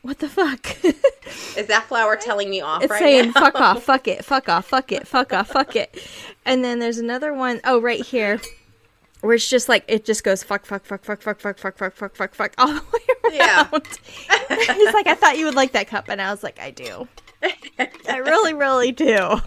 What the fuck?" Is that flower telling me off It's right saying, now? "Fuck off, fuck it, fuck off, fuck it, fuck off, fuck it." And then there's another one, right here, where it's just like, it just goes fuck, fuck, fuck, fuck, fuck, fuck, fuck, fuck, fuck, fuck, fuck, all the way around. Yeah. He's like, "I thought you would like that cup," and I was like, "I do. I really, really do."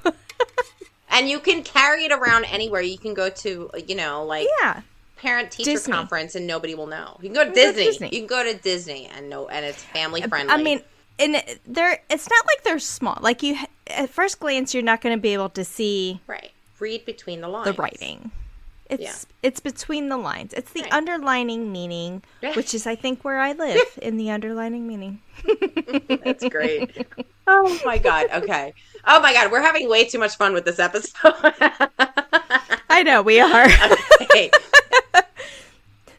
And you can carry it around anywhere. You can go to, like Yeah. parent-teacher Disney. conference and nobody will know. You can go to You can go to Disney. Disney. You can go to Disney and it's family friendly. I mean, and it's not like they're small. Like, you, at first glance, you're not going to be able to see right. Read between the lines. the writing. It's between the lines. It's the Right. underlining meaning, Yeah. which is, I think, where I live, in the underlining meaning. That's great. Oh my god. Okay. Oh my god. We're having way too much fun with this episode. I know, we are. Okay.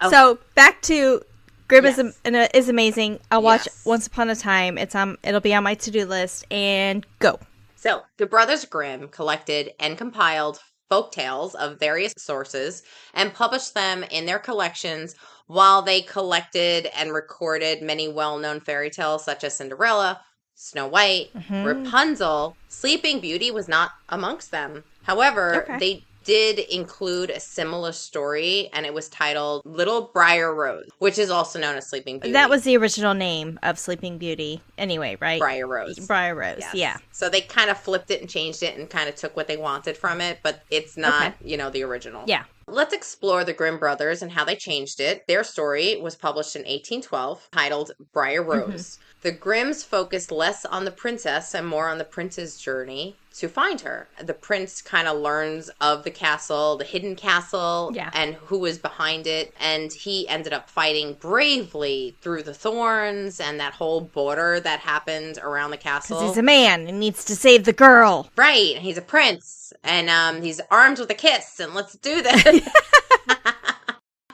Oh. So, back to Grimm Yes. is amazing. I'll watch Yes. Once Upon a Time. It'll be on my to-do list, and go. So, the Brothers Grimm collected and compiled folk tales of various sources and published them in their collections, while they collected and recorded many well-known fairy tales such as Cinderella, Snow White, Rapunzel. Sleeping Beauty was not amongst them. However, Okay. they did include a similar story, and it was titled Little Briar Rose, which is also known as Sleeping Beauty. That was the original name of Sleeping Beauty anyway, right? Briar Rose. Briar Rose, Yes. yeah. So they kind of flipped it and changed it and kind of took what they wanted from it, but it's not, the original. Yeah. Let's explore the Grimm brothers and how they changed it. Their story was published in 1812, titled Briar Rose. The Grimms focused less on the princess and more on the prince's journey to find her. The prince kind of learns of the castle, the hidden castle, Yeah. and who was behind it, and he ended up fighting bravely through the thorns and that whole border that happened around the castle. Because he's a man and needs to save the girl. Right, he's a prince, and he's armed with a kiss, and let's do this.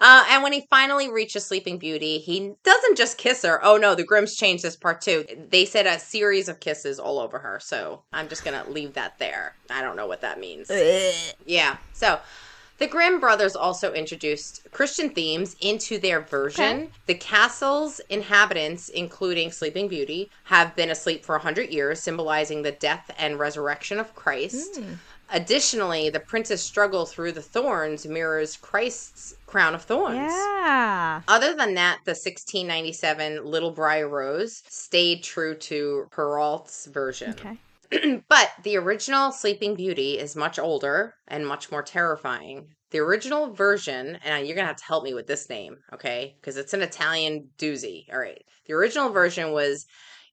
And when he finally reaches Sleeping Beauty, he doesn't just kiss her. Oh no, the Grimms changed this part too. They said a series of kisses all over her, so I'm just gonna leave that there. I don't know what that means. Yeah, so The Grimm brothers also introduced Christian themes into their version. Okay. The castle's inhabitants, including Sleeping Beauty, have been asleep for 100 years, symbolizing the death and resurrection of Christ. Additionally, the prince's struggle through the thorns mirrors Christ's crown of thorns. Yeah. Other than that, the 1697 Little Briar Rose stayed true to Perrault's version. Okay. But the original Sleeping Beauty is much older and much more terrifying. The original version, and you're going to have to help me with this name, okay? Because it's an Italian doozy. All right. The original version was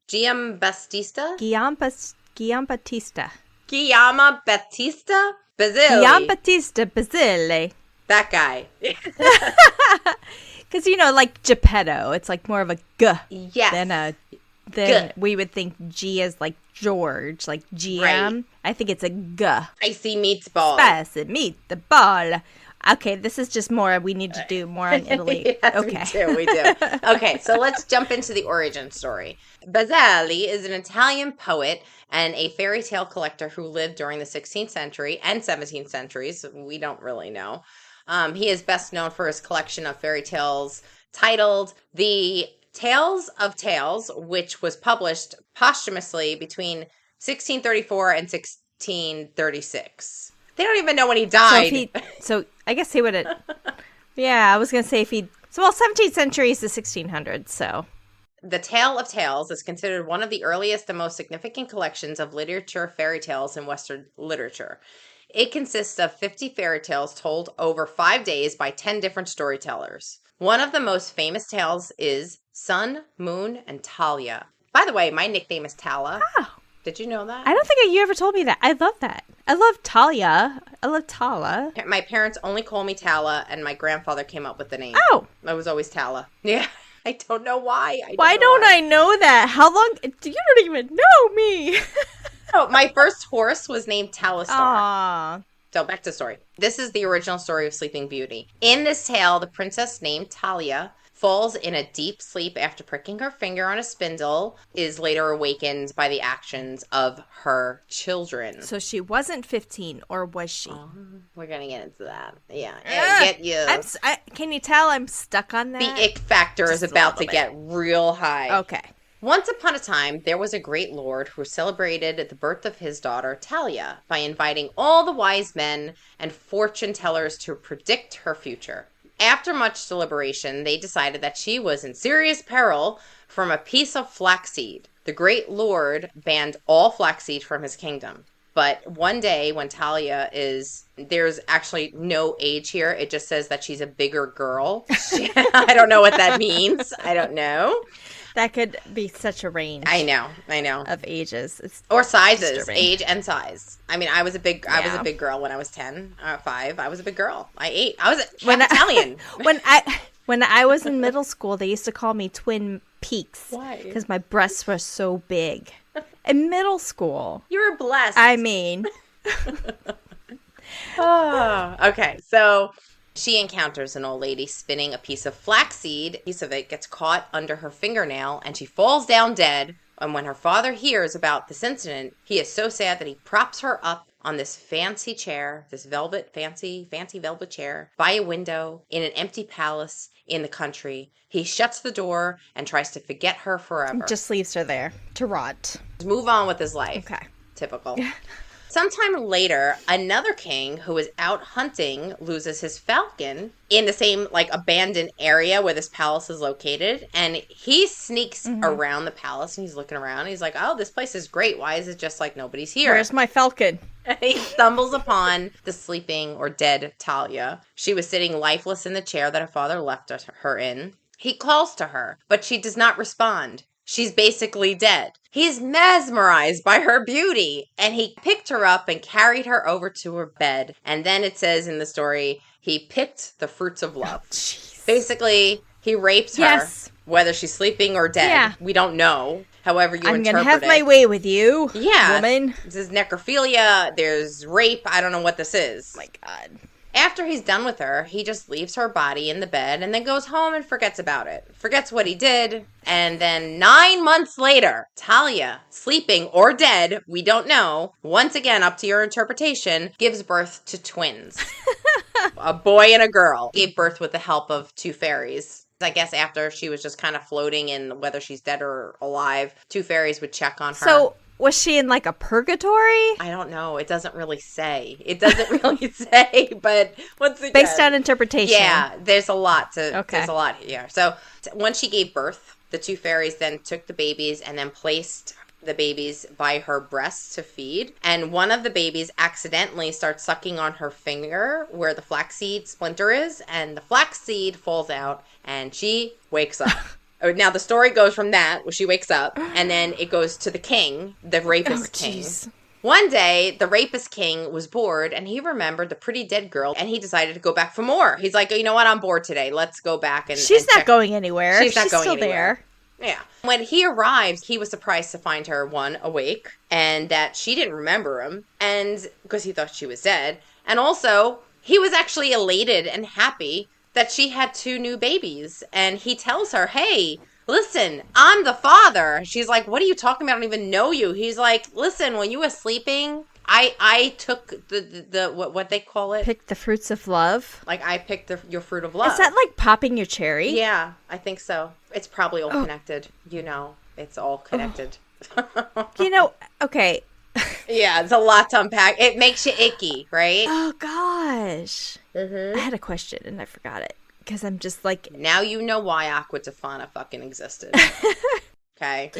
Giambattista? Giambattista. Giambattista Basile. Giambattista Basile. That guy. Because, like Geppetto, it's like more of a G Yes. than a... G. we would think G is like George, like GM. Right. I think it's a G. Icy meatball. Spicy meatball. Okay, this is just more. We need to do more on Italy. Yes, Okay. we do. Okay, so let's jump into the origin story. Basile is an Italian poet and a fairy tale collector who lived during the 16th century and 17th centuries. We don't really know. He is best known for his collection of fairy tales titled The Tales of Tales, which was published posthumously between 1634 and 1636. They don't even know when he died. So I guess he would have. Yeah, I was gonna say if he. So 17th century is the 1600s. So The Tale of Tales is considered one of the earliest and most significant collections of literature fairy tales in Western literature. It consists of 50 fairy tales told over 5 days by 10 different storytellers. One of the most famous tales is Sun, Moon, and Talia. By the way, my nickname is Tala. Oh. Did you know that? I don't think you ever told me that. I love that. I love Talia. I love Tala. My parents only call me Tala, and my grandfather came up with the name. Oh. I was always Tala. Yeah. I don't know why. Why don't I know that? How long? You don't even know me. Oh, my first horse was named Talistar. Aw. So back to the story. This is the original story of Sleeping Beauty. In this tale, the princess named Talia falls in a deep sleep after pricking her finger on a spindle, is later awakened by the actions of her children. So she wasn't 15, or was she? We're going to get into that. Yeah. Ugh. Get you. Can you tell I'm stuck on that? The ick factor is Just a about to little get real high. Okay. Once upon a time, there was a great lord who celebrated the birth of his daughter, Talia, by inviting all the wise men and fortune tellers to predict her future. After much deliberation, they decided that she was in serious peril from a piece of flaxseed. The great lord banned all flaxseed from his kingdom. But one day when Talia there's actually no age here. It just says that she's a bigger girl. I don't know what that means. I don't know. That could be such a range. I know. Of ages. Or sizes, disturbing. age and size. I mean, I was a big girl when I was 5. I was a big girl. I ate. I was Italian. When I was in middle school, they used to call me Twin Peaks. Why? Because my breasts were so big. In middle school. You were blessed. I mean. Okay, so she encounters an old lady spinning a piece of flaxseed. A piece of it gets caught under her fingernail, and she falls down dead. And when her father hears about this incident, he is so sad that he props her up on this fancy chair, this fancy velvet chair, by a window in an empty palace in the country. He shuts the door and tries to forget her forever. Just leaves her there to rot. Move on with his life. Okay. Typical. Sometime later, another king who is out hunting loses his falcon in the same abandoned area where this palace is located, and he sneaks around the palace and he's looking around. He's like, "Oh, this place is great. Why is it just like nobody's here?" Where's my falcon? He stumbles upon the sleeping or dead Talia. She was sitting lifeless in the chair that her father left her in. He calls to her, but she does not respond. She's basically dead. He's mesmerized by her beauty, and he picked her up and carried her over to her bed. And then it says in the story, he picked the fruits of love. Oh, basically, he rapes her, yes. Whether she's sleeping or dead. Yeah. We don't know. However you interpret it. I'm going to have my way with you, woman. This is necrophilia. There's rape. I don't know what this is. Oh my God. After he's done with her, he just leaves her body in the bed and then goes home and forgets about it. Forgets what he did. And then 9 months later, Talia, sleeping or dead, we don't know, once again up to your interpretation, gives birth to twins. A boy and a girl. Gave birth with the help of two fairies. I guess after she was just kind of floating in whether she's dead or alive, two fairies would check on her. So was she in like a purgatory? I don't know. It doesn't really say. It doesn't really say, but once again, Based on interpretation. yeah, there's a lot to. Okay. There's a lot here. So once she gave birth, the two fairies then took the babies and then placed the babies by her breasts to feed. And one of the babies accidentally starts sucking on her finger where the flaxseed splinter is, and the flaxseed falls out, and she wakes up. Now the story goes from that, where she wakes up, and then it goes to the king, the rapist king. One day, the rapist king was bored, and he remembered the pretty dead girl, and he decided to go back for more. He's like, you know what, I'm bored today. Let's go back and She's and not check. going anywhere. She's not going still anywhere. there. Yeah. When he arrives, he was surprised to find her, one, awake, and that she didn't remember him, and because he thought she was dead. And also, he was actually elated and happy that she had two new babies. And he tells her, hey, listen, I'm the father. She's like, what are you talking about? I don't even know you. He's like, listen, when you were sleeping, I took the what they call it? Pick the fruits of love. Like, I picked your fruit of love. Is that like popping your cherry? Yeah, I think so. It's probably all connected. You know, it's all connected. You know, okay. Yeah, it's a lot to unpack. It makes you icky, right? Oh, gosh. Mm-hmm. I had a question and I forgot it. Because I'm just like, Now you know why Aqua Tofana fucking existed. Okay.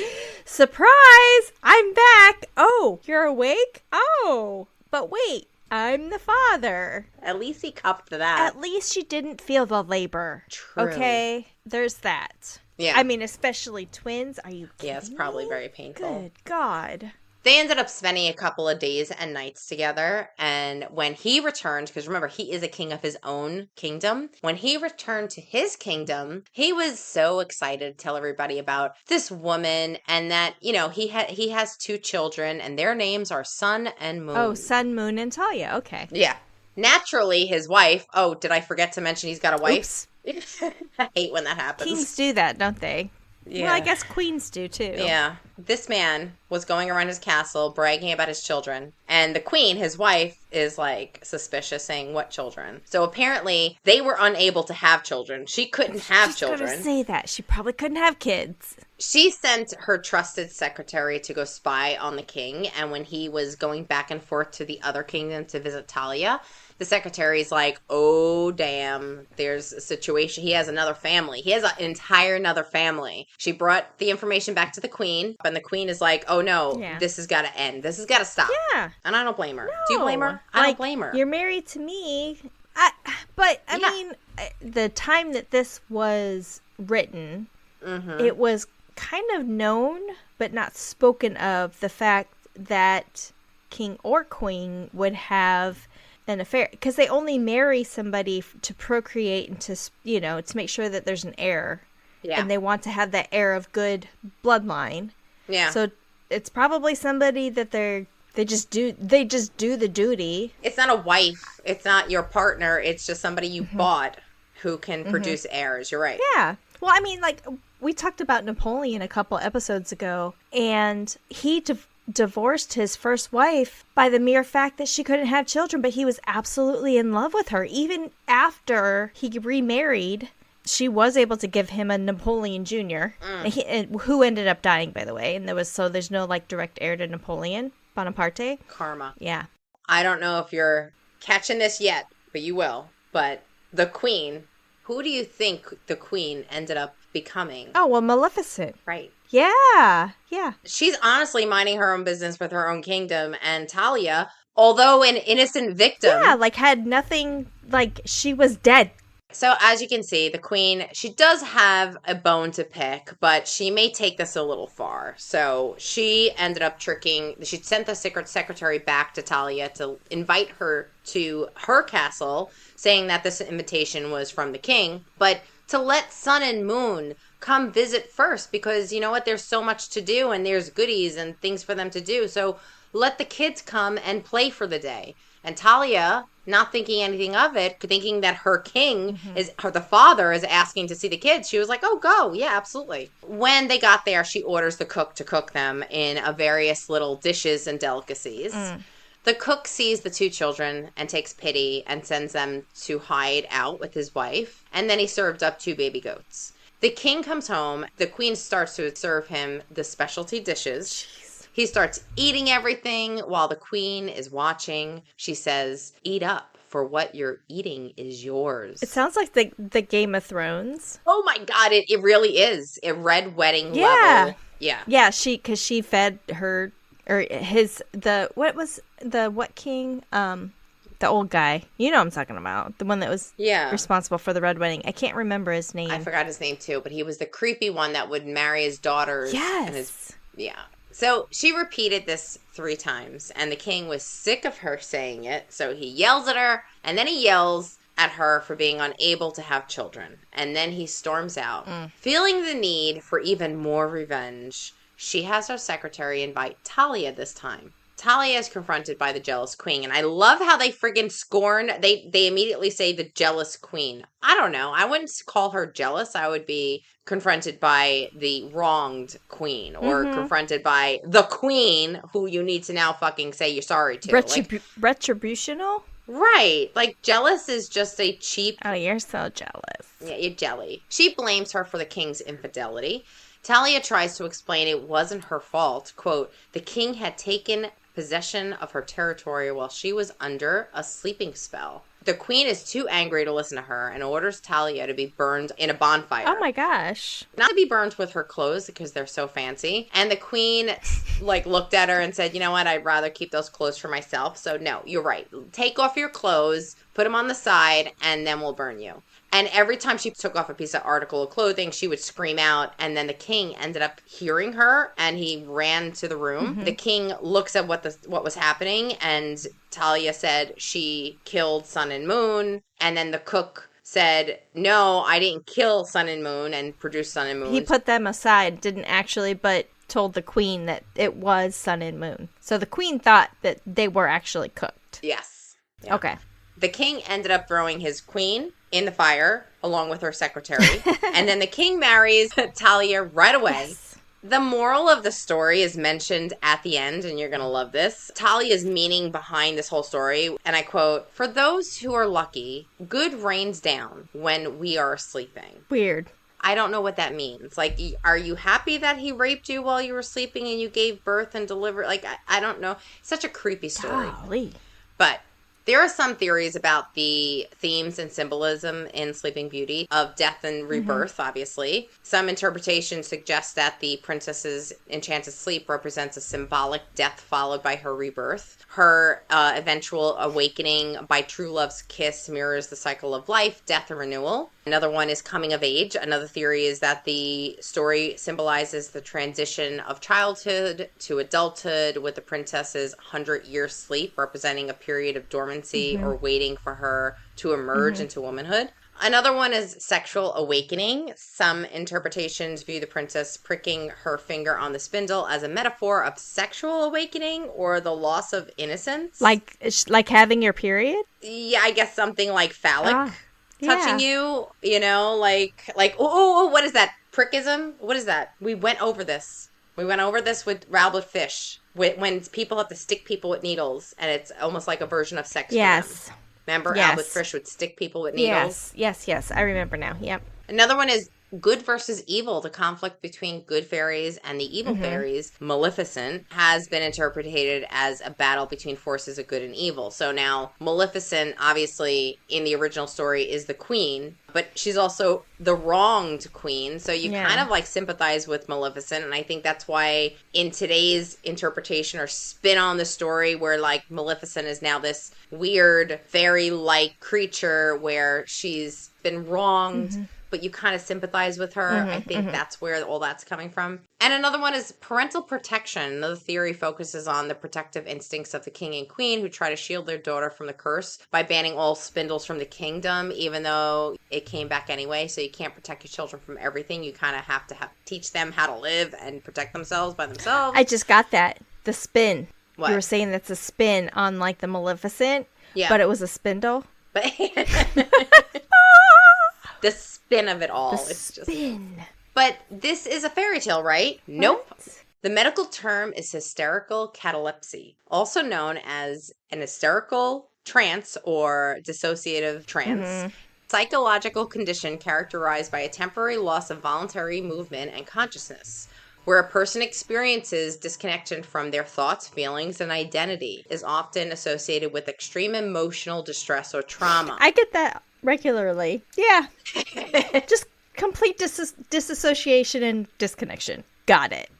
surprise! I'm back! Oh, you're awake? Oh, but wait, I'm the father. At least he cupped that. At least she didn't feel the labor. True. Okay, there's that. Yeah. I mean, especially twins. Are you kidding Yeah, it's probably me? very painful. Good God. They ended up spending a couple of days and nights together. And when he returned, because remember, he is a king of his own kingdom. When he returned to his kingdom, he was so excited to tell everybody about this woman and that, you know, he has two children and their names are Sun and Moon. Oh, Sun, Moon, and Talia. Okay. Yeah. Naturally, his wife. Oh, did I forget to mention he's got a wife? Oops. I hate when that happens. Kings do that, don't they? Yeah. Well, I guess queens do too. Yeah. This man was going around his castle bragging about his children. And the queen, his wife, is like suspicious, saying, what children? So apparently they were unable to have children. She couldn't have Just gonna children. say that. She probably couldn't have kids. She sent her trusted secretary to go spy on the king. And when he was going back and forth to the other kingdom to visit Talia, the secretary's like, oh, damn, there's a situation. He has another family. He has an entire another family. She brought the information back to the queen, and the queen is like, oh, no, Yeah. this has got to end. This has got to stop. Yeah. And I don't blame her. Do you blame her? No. I Like, don't blame her. You're married to me. But I Yeah. mean, the time that this was written, Mm-hmm. it was kind of known, but not spoken of, the fact that king or queen would have an affair, because they only marry somebody to procreate and to, you know, to make sure that there's an heir. Yeah. And they want to have that heir of good bloodline. Yeah. So it's probably somebody that they just do the duty. It's not a wife. It's not your partner. It's just somebody you Mm-hmm. bought who can produce heirs. You're right. Yeah. Well, I mean, like, we talked about Napoleon a couple episodes ago, and he divorced his first wife by the mere fact that she couldn't have children, but he was absolutely in love with her. Even after he remarried, she was able to give him a Napoleon Jr., and who ended up dying, by the way. And there's no, like, direct heir to Napoleon Bonaparte. Karma. Yeah. I don't know if you're catching this yet, but you will. But the queen, who do you think the queen ended up becoming? Oh, well, Maleficent. Right. Yeah. Yeah. She's honestly minding her own business with her own kingdom. And Talia, although an innocent victim. Yeah, like, had nothing, like, she was dead. So as you can see, the queen, she does have a bone to pick, but she may take this a little far. So she ended up she sent the secret secretary back to Talia to invite her to her castle, saying that this invitation was from the king, but to let Sun and Moon come visit first, because you know what, there's so much to do and there's goodies and things for them to do. So let the kids come and play for the day. And Talia, not thinking anything of it, thinking that her king the father is asking to see the kids, she was like, oh, go. Yeah, absolutely. When they got there, she orders the cook to cook them in various little dishes and delicacies. The cook sees the two children and takes pity and sends them to hide out with his wife. And then he served up 2 baby goats. The king comes home. The queen starts to serve him the specialty dishes. Jeez. He starts eating everything while the queen is watching. She says, "Eat up, for what you're eating is yours." It sounds like the Game of Thrones. Oh my God, it really is. A red wedding Yeah. level. Yeah. Yeah, because she fed her, or his, what king? The old guy. You know what I'm talking about. The one that was Yeah. responsible for the Red Wedding. I can't remember his name. I forgot his name too, but he was the creepy one that would marry his daughters. Yes. Yeah. So she repeated this 3 times, and the king was sick of her saying it, so he yells at her, and then he yells at her for being unable to have children. And then he storms out. Feeling the need for even more revenge, she has her secretary invite Talia this time. Talia is confronted by the jealous queen, and I love how they friggin' scorn. They immediately say the jealous queen. I don't know. I wouldn't call her jealous. I would be confronted by the wronged queen, or confronted by the queen who you need to now fucking say you're sorry to. Retributional? Right. Like, jealous is just a cheap... Oh, you're so jealous. Yeah, you're jelly. She blames her for the king's infidelity. Talia tries to explain it wasn't her fault. Quote, "The king had taken possession of her territory while she was under a sleeping spell." The queen is too angry to listen to her and orders Talia to be burned in a bonfire. Oh my gosh. Not to be burned with her clothes because they're so fancy. And the queen looked at her and said, "You know what? I'd rather keep those clothes for myself." So no, you're right. Take off your clothes, put them on the side, and then we'll burn you. And every time she took off a piece of article of clothing, she would scream out. And then the king ended up hearing her, and he ran to the room. The king looks at what was happening, and Talia said she killed Sun and Moon. And then the cook said, "No, I didn't kill Sun and Moon," and produced Sun and Moon. He put them aside, didn't actually, but told the queen that it was Sun and Moon. So the queen thought that they were actually cooked. Yes. Yeah. Okay. The king ended up throwing his queen in the fire along with her secretary. And then the king marries Talia right away. Yes. The moral of the story is mentioned at the end, and you're going to love this. Talia's meaning behind this whole story, and I quote, "For those who are lucky, good rains down when we are sleeping." Weird. I don't know what that means. Like, are you happy that he raped you while you were sleeping and you gave birth and delivered? Like, I don't know. Such a creepy story. Golly. But there are some theories about the themes and symbolism in Sleeping Beauty of death and rebirth, obviously. Some interpretations suggest that the princess's enchanted sleep represents a symbolic death followed by her rebirth. Her eventual awakening by true love's kiss mirrors the cycle of life, death, and renewal. Another one is coming of age. Another theory is that the story symbolizes the transition of childhood to adulthood, with the princess's 100-year sleep representing a period of dormancy or waiting for her to emerge into womanhood. Another one is sexual awakening. Some interpretations view the princess pricking her finger on the spindle as a metaphor of sexual awakening or the loss of innocence. Like having your period? Yeah, I guess something like phallic. Touching Yeah. you know, like, oh, what is that? Prickism? What is that? We went over this. We went over this with Rabbit Fish, when people have to stick people with needles, and it's almost like a version of sex for them. Yes. Remember, Yes. Albert Fish would stick people with needles? Yes. I remember now. Yep. Another one is good versus evil. The conflict between good fairies and the evil fairies, Maleficent, has been interpreted as a battle between forces of good and evil. So now Maleficent, obviously, in the original story, is the queen, but she's also the wronged queen. So you kind of sympathize with Maleficent. And I think that's why in today's interpretation or spin on the story, where Maleficent is now this weird fairy-like creature where she's been wronged, but you kind of sympathize with her. I think that's where all that's coming from. And another one is parental protection. Another theory focuses on the protective instincts of the king and queen, who try to shield their daughter from the curse by banning all spindles from the kingdom, even though it came back anyway. So you can't protect your children from everything. You kind of have to teach them how to live and protect themselves by themselves. I just got that. The spin. What? You were saying that's a spin on the Maleficent, Yeah. but it was a spindle. But the spin of it all. The It's just. spin. But this is a fairy tale, right? Nope. What? The medical term is hysterical catalepsy, also known as an hysterical trance or dissociative trance. Psychological condition characterized by a temporary loss of voluntary movement and consciousness, where a person experiences disconnection from their thoughts, feelings, and identity, is often associated with extreme emotional distress or trauma. I get that regularly. Yeah. Just complete disassociation and disconnection. Got it.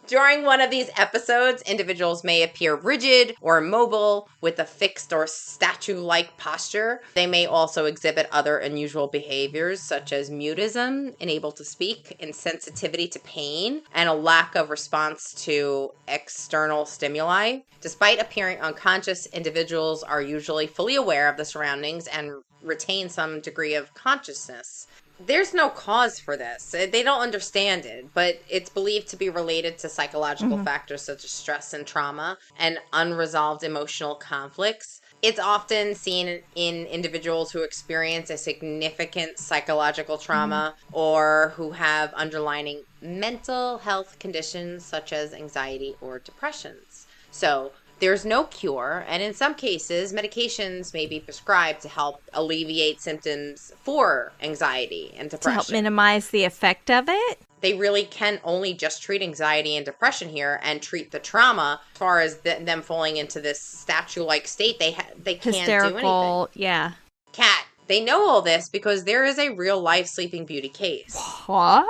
During one of these episodes, individuals may appear rigid or immobile with a fixed or statue-like posture. They may also exhibit other unusual behaviors such as mutism, unable to speak, insensitivity to pain, and a lack of response to external stimuli. Despite appearing unconscious, individuals are usually fully aware of the surroundings and retain some degree of consciousness. There's no cause for this. They don't understand it, but it's believed to be related to psychological factors such as stress and trauma and unresolved emotional conflicts. It's often seen in individuals who experience a significant psychological trauma or who have underlying mental health conditions such as anxiety or depressions. So, there's no cure, and in some cases, medications may be prescribed to help alleviate symptoms for anxiety and depression. To help minimize the effect of it? They really can only just treat anxiety and depression here and treat the trauma. As far as them falling into this statue-like state, they can't Hysterical, do anything. Yeah. Kat, they know all this because there is a real-life Sleeping Beauty case. What?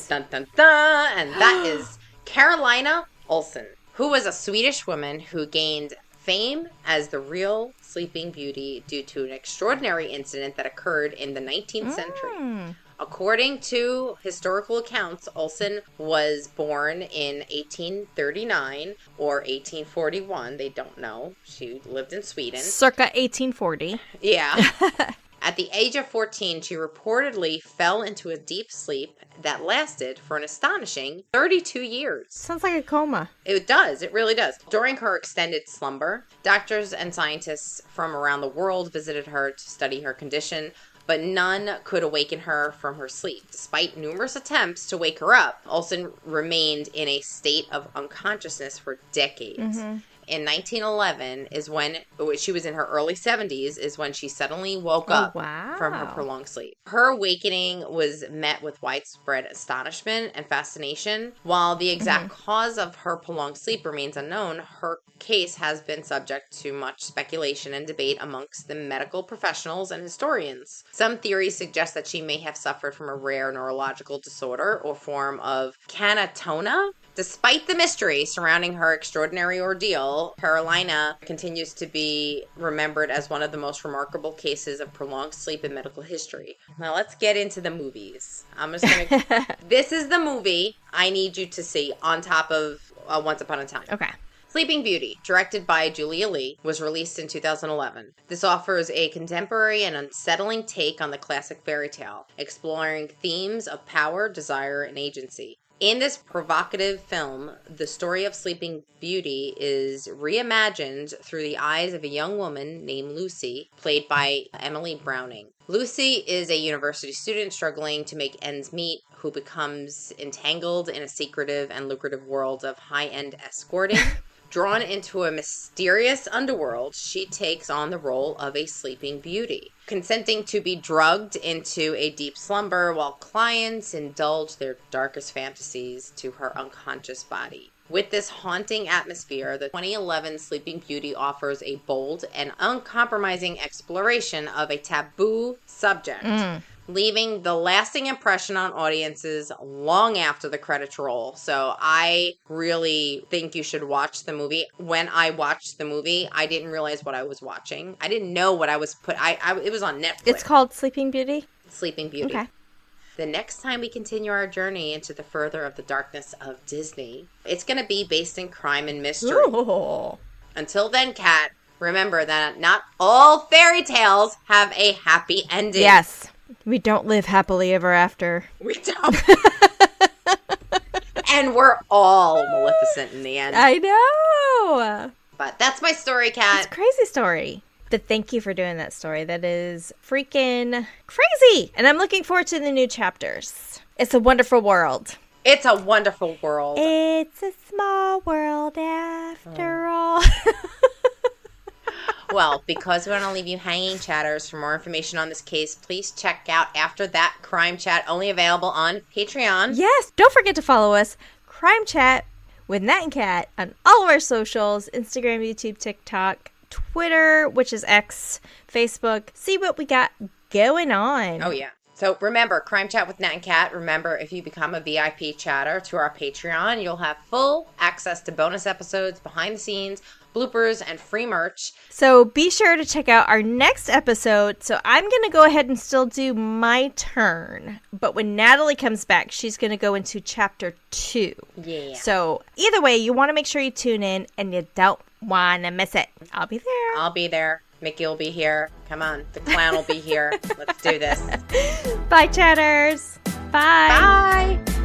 Dun, dun, dun, and that is Carolina Olsen, who was a Swedish woman who gained fame as the real Sleeping Beauty due to an extraordinary incident that occurred in the 19th century. According to historical accounts, Olsen was born in 1839 or 1841. They don't know. She lived in Sweden. Circa 1840. Yeah. At the age of 14, she reportedly fell into a deep sleep that lasted for an astonishing 32 years. Sounds like a coma. It does. It really does. During her extended slumber, doctors and scientists from around the world visited her to study her condition, but none could awaken her from her sleep. Despite numerous attempts to wake her up, Olsen remained in a state of unconsciousness for decades. In 1911 is when she was in her early 70s is when she suddenly woke up from her prolonged sleep. Her awakening was met with widespread astonishment and fascination. While the exact cause of her prolonged sleep remains unknown, her case has been subject to much speculation and debate amongst the medical professionals and historians. Some theories suggest that she may have suffered from a rare neurological disorder or form of catatonia. Despite the mystery surrounding her extraordinary ordeal, Carolina continues to be remembered as one of the most remarkable cases of prolonged sleep in medical history. Now let's get into the movies. I'm just gonna. This is the movie I need you to see on top of Once Upon a Time. Okay. Sleeping Beauty, directed by Julia Lee, was released in 2011. This offers a contemporary and unsettling take on the classic fairy tale, exploring themes of power, desire, and agency. In this provocative film, the story of Sleeping Beauty is reimagined through the eyes of a young woman named Lucy, played by Emily Browning. Lucy is a university student struggling to make ends meet who becomes entangled in a secretive and lucrative world of high-end escorting. Drawn into a mysterious underworld, she takes on the role of a sleeping beauty, consenting to be drugged into a deep slumber while clients indulge their darkest fantasies to her unconscious body. With this haunting atmosphere, the 2011 Sleeping Beauty offers a bold and uncompromising exploration of a taboo subject, leaving the lasting impression on audiences long after the credits roll. So I really think you should watch the movie. When I watched the movie, I didn't realize what I was watching. I didn't know what I was it was on Netflix. It's called Sleeping Beauty? Sleeping Beauty. Okay. The next time we continue our journey into the further of the darkness of Disney, it's going to be based in crime and mystery. Ooh. Until then, Kat, remember that not all fairy tales have a happy ending. Yes. We don't live happily ever after. We don't. And we're all Maleficent in the end. I know. But that's my story, Kat. It's a crazy story. But thank you for doing that story. That is freaking crazy. And I'm looking forward to the new chapters. It's a wonderful world. It's a wonderful world. It's a small world after all. Well, because we want to leave you hanging, chatters, for more information on this case, please check out After That Crime Chat, only available on Patreon. Yes, don't forget to follow us, Crime Chat with Nat and Kat, on all of our socials, Instagram, YouTube, TikTok, Twitter, which is X, Facebook. See what we got going on. Oh, yeah. So remember, Crime Chat with Nat and Kat. Remember, if you become a VIP chatter to our Patreon, you'll have full access to bonus episodes, behind the scenes, bloopers, and free merch. So be sure to check out our next episode. So I'm going to go ahead and still do my turn. But when Natalie comes back, she's going to go into chapter 2. Yeah. So either way, you want to make sure you tune in and you don't want to miss it. I'll be there. I'll be there. Mickey will be here. Come on. The clown will be here. Let's do this. Bye, chatters. Bye. Bye.